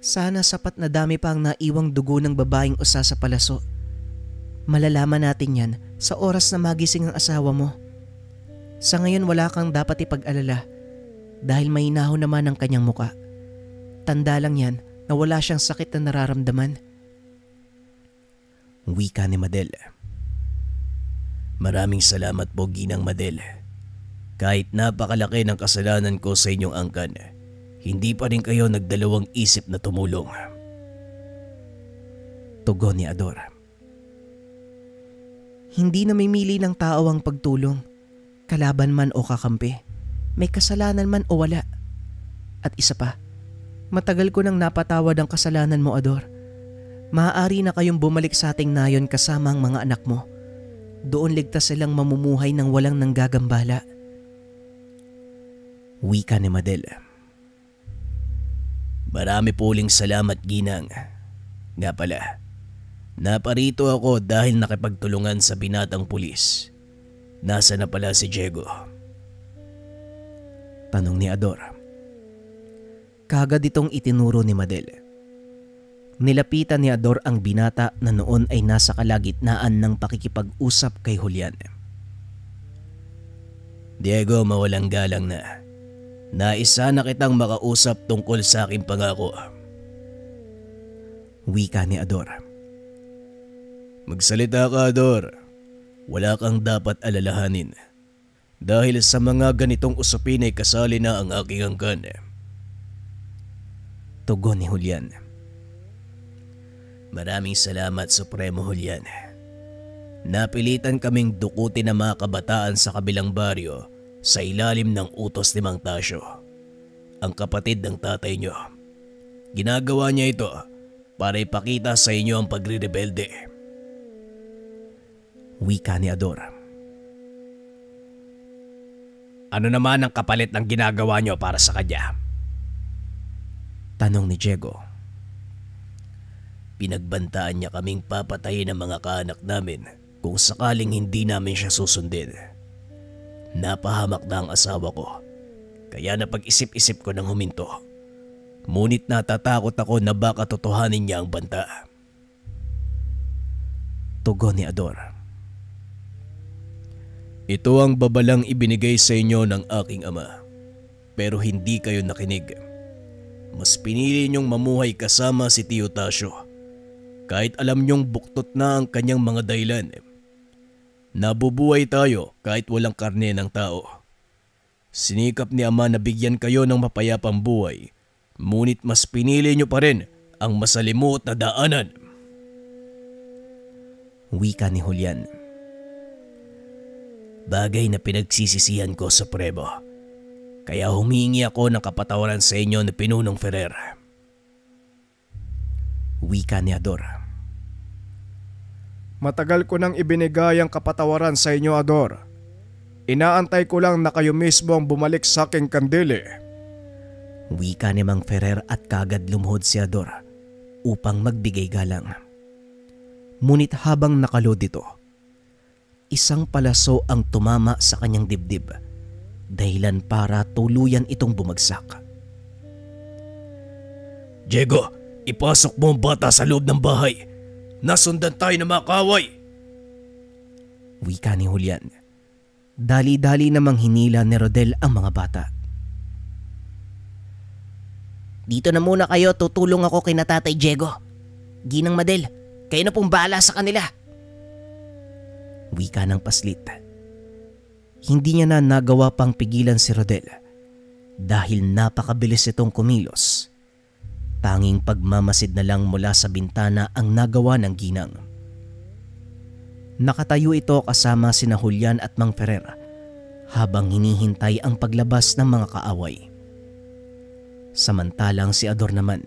Sana sapat na dami pa ang naiwang dugo ng babaeng usa sa palaso. Malalaman natin yan sa oras na magising ang asawa mo. Sa ngayon wala kang dapat ipag-alala dahil mahinaho naman ang kanyang muka. Tanda lang yan na wala siyang sakit na nararamdaman. Wika ni Madel. Maraming salamat po, Ginang Madel. Kahit napakalaki ng kasalanan ko sa inyong angkan, hindi pa rin kayo nagdalawang isip na tumulong. Tugon ni Ador. Hindi na mimili ng tao ang pagtulong, kalaban man o kakampi, may kasalanan man o wala. At isa pa, matagal ko nang napatawad ang kasalanan mo, Ador. Maaari na kayong bumalik sa ating nayon kasama ang mga anak mo. Doon ligtas silang mamumuhay ng walang nanggagambala. Wika ni Madel. Marami po uling salamat, Ginang. Nga pala, naparito ako dahil nakipagtulungan sa binatang pulis. Nasa na pala si Diego? Tanong ni Ador. Kagad itong itinuro ni Madel. Nilapitan ni Ador ang binata na noon ay nasa kalagitnaan ng pakikipag-usap kay Julian. Diego, mawalang galang na. Naisa na kitang makausap tungkol sa aking pangako. Wika ni Ador. Magsalita ka, Ador. Wala kang dapat alalahanin. Dahil sa mga ganitong usapin ay kasali na ang aking angkan. Tugon ni Julian. Maraming salamat, Supremo Julian. Napilitan kaming dukutin ang mga kabataan sa kabilang baryo sa ilalim ng utos ni Mang Tasyo, ang kapatid ng tatay nyo. Ginagawa niya ito para ipakita sa inyo ang pagre-rebelde. Wika ni Ador. Ano naman ang kapalit ng ginagawa nyo para sa kanya? Tanong ni Diego. Pinagbantaan niya kaming papatayin ang mga kaanak namin kung sakaling hindi namin siya susundin. Napahamak na ang asawa ko, kaya napag-isip-isip ko ng huminto. Ngunit natatakot ako na baka totohanin niya ang banta. Tugon ni Ador. Ito ang babalang ibinigay sa inyo ng aking ama, pero hindi kayo nakinig. Mas pinili niyong mamuhay kasama si Tio Tasyo, kahit alam niyong buktot na ang kanyang mga dahilan. Nabubuhay tayo kahit walang karne ng tao. Sinikap ni Ama na bigyan kayo ng mapayapang buhay, ngunit mas pinili niyo pa rin ang masalimuot na daanan. Wika ni Julian. Bagay na pinagsisisihan ko, Supremo. Kaya humingi ako ng kapatawaran sa inyo ni Pinunong Ferrer. Wika ni Ador. Matagal ko nang ibinigay ang kapatawaran sa inyo, Ador. Inaantay ko lang na kayo mismo ang bumalik sa aking kandili. Wika ni Mang Ferrer at kagad lumuhod si Ador upang magbigay galang. Ngunit habang nakalod ito, isang palaso ang tumama sa kanyang dibdib, dahilan para tuluyan itong bumagsak. Diego, ipasok mo ang bata sa loob ng bahay. Nasundan tayo ng mga kaway. Wika ni Julian. Dali-dali namang hinila ni Rodel ang mga bata. Dito na muna kayo, tutulong ako kay na Tatay Diego. Ginang Madel, kayo na pong bahala sa kanila. Wika ng paslit. Hindi niya na nagawa pang pigilan si Rodel dahil napakabilis itong kumilos. Tanging pagmamasid na lang mula sa bintana ang nagawa ng ginang. Nakatayo ito kasama sina Julian at Mang Ferrer habang hinihintay ang paglabas ng mga kaaway. Samantalang si Ador naman,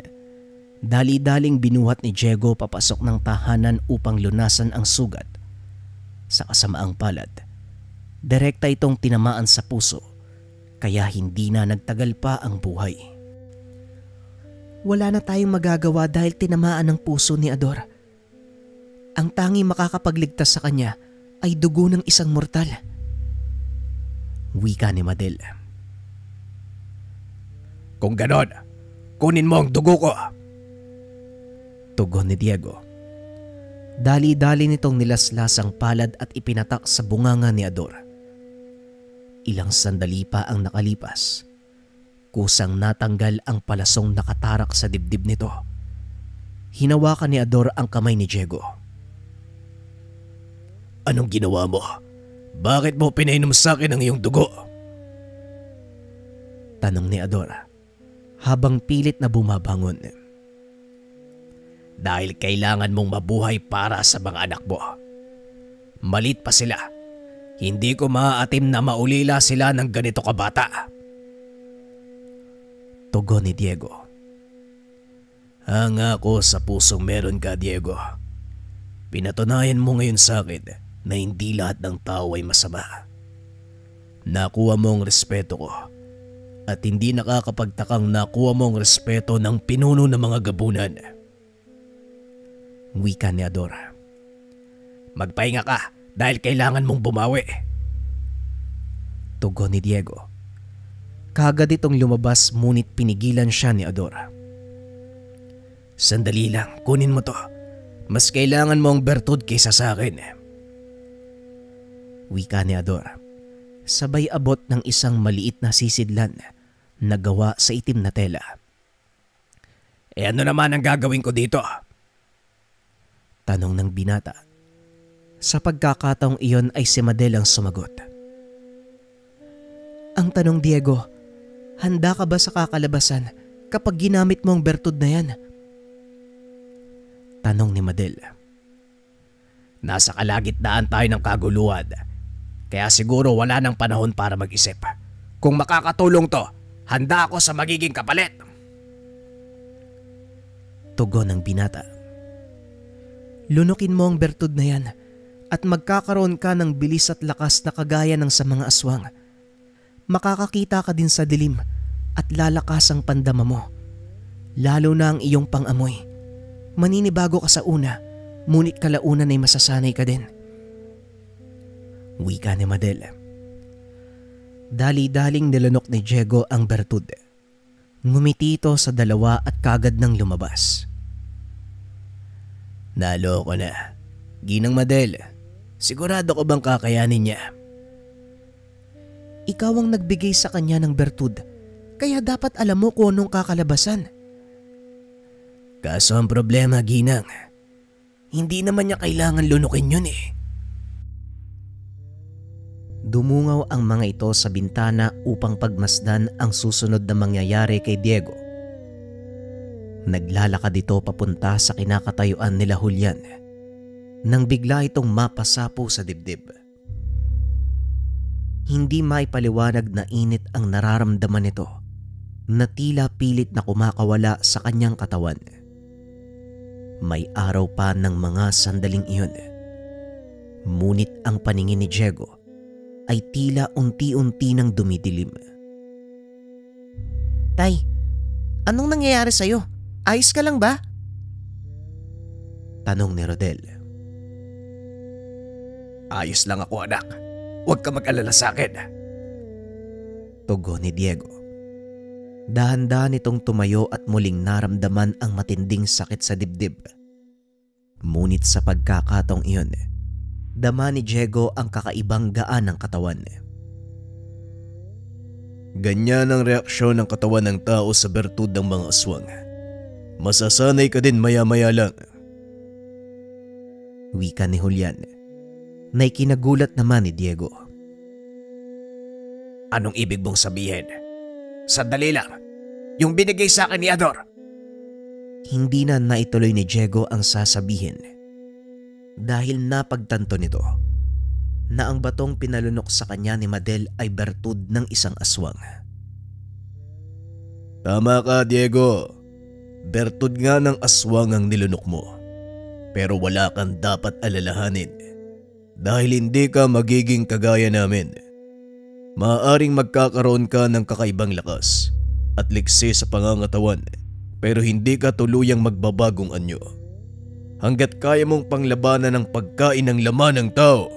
dali-daling binuhat ni Diego papasok ng tahanan upang lunasan ang sugat. Sa kasamaang palad, direkta itong tinamaan sa puso kaya hindi na nagtagal pa ang buhay. Wala na tayong magagawa dahil tinamaan ng puso ni Ador. Ang tanging makakapagligtas sa kanya ay dugo ng isang mortal. Wika ni Madel. Kung ganon, kunin mo ang dugo ko. Tugon ni Diego. Dali-dali nitong nilaslas ang palad at ipinatak sa bunganga ni Ador. Ilang sandali pa ang nakalipas. Kusang natanggal ang palasong nakatarak sa dibdib nito. Hinawakan ni Ador ang kamay ni Diego. Anong ginawa mo? Bakit mo pinainom sa akin ang iyong dugo? Tanong ni Ador habang pilit na bumabangon. Dahil kailangan mong mabuhay para sa mga anak mo. Malit pa sila. Hindi ko maaatim na maulila sila ng ganito kabata. Tugon ni Diego. Hanga ko sa pusong meron ka, Diego. Pinatunayan mo ngayon sa akin na hindi lahat ng tao ay masama. Nakuha mo ang respeto ko at hindi nakakapagtakang nakuha mo ang respeto ng pinuno ng mga gabunan. Wika ni Ador. Magpahinga ka dahil kailangan mong bumawi. Tugon ni Diego. Kagad itong lumabas ngunit pinigilan siya ni Ador. Sandali lang, kunin mo to. Mas kailangan mo ang bertud kaysa sa akin. Wika ni Ador. Sabay abot ng isang maliit na sisidlan na gawa sa itim na tela. Ano naman ang gagawin ko dito? Tanong ng binata. Sa pagkakataong iyon ay si Madel ang sumagot. Ang tanong, Diego, handa ka ba sa kakalabasan kapag ginamit mo ang bertud na yan? Tanong ni Madel. Nasa kalagitnaan tayo ng kaguluhan. Kaya siguro wala nang panahon para mag-isip. Kung makakatulong to, handa ako sa magiging kapalit. Tugon ng binata. Lunukin mo ang bertud na yan at magkakaroon ka ng bilis at lakas na kagaya ng sa mga aswang. Makakakita ka din sa dilim at lalakas ang pandama mo. Lalo na ang iyong pangamoy. Maninibago ka sa una, ngunit kalaunan ay masasanay ka din. Wika ni Madel. Dali-daling nilunok ni Diego ang bertud. Ngumiti ito sa dalawa at kagad nang lumabas. Nalo ko na. Ginang Madel, sigurado ko bang kakayanin niya? Ikaw ang nagbigay sa kanya ng bertud, kaya dapat alam mo kung anong kakalabasan. Kaso ang problema, Ginang, hindi naman niya kailangan lunukin yun eh. Dumungaw ang mga ito sa bintana upang pagmasdan ang susunod na mangyayari kay Diego. Naglalakad ito papunta sa kinakatayuan nila Julian nang bigla itong mapasapo sa dibdib. Hindi maipaliwanag na init ang nararamdaman nito na tila pilit na kumakawala sa kanyang katawan. May araw pa ng mga sandaling iyon. Ngunit ang paningin ni Diego ay tila unti-unti nang dumidilim. Tay, anong nangyayari sa'yo? Ayos ka lang ba? Tanong ni Rodel. Ayos lang ako, anak. Huwag ka mag-alala sa akin. Tugon ni Diego. Dahan-dahan itong tumayo at muling naramdaman ang matinding sakit sa dibdib. Ngunit sa pagkakataong iyon, dama ni Diego ang kakaibang gaan ng katawan. Ganyan ang reaksyon ng katawan ng tao sa bertud ng mga aswang. Masasanay ka din maya-maya lang. Wika ni Julian, na ikinagulat naman ni Diego. Anong ibig mong sabihin? Sandali lang. Yung binigay sa akin ni Ador. Hindi na naituloy ni Diego ang sasabihin. dahil napagtanto nito na ang batong pinalunok sa kanya ni Madel ay bertud ng isang aswang. Tama ka, Diego. Bertud nga ng aswang ang nilunok mo. Pero wala kang dapat alalahanin dahil hindi ka magiging kagaya namin. Maaaring magkakaroon ka ng kakaibang lakas at liksi sa pangangatawan pero hindi ka tuluyang magbabagong anyo. Hanggat kaya mong panglabanan ang pagkain ng laman ng tao,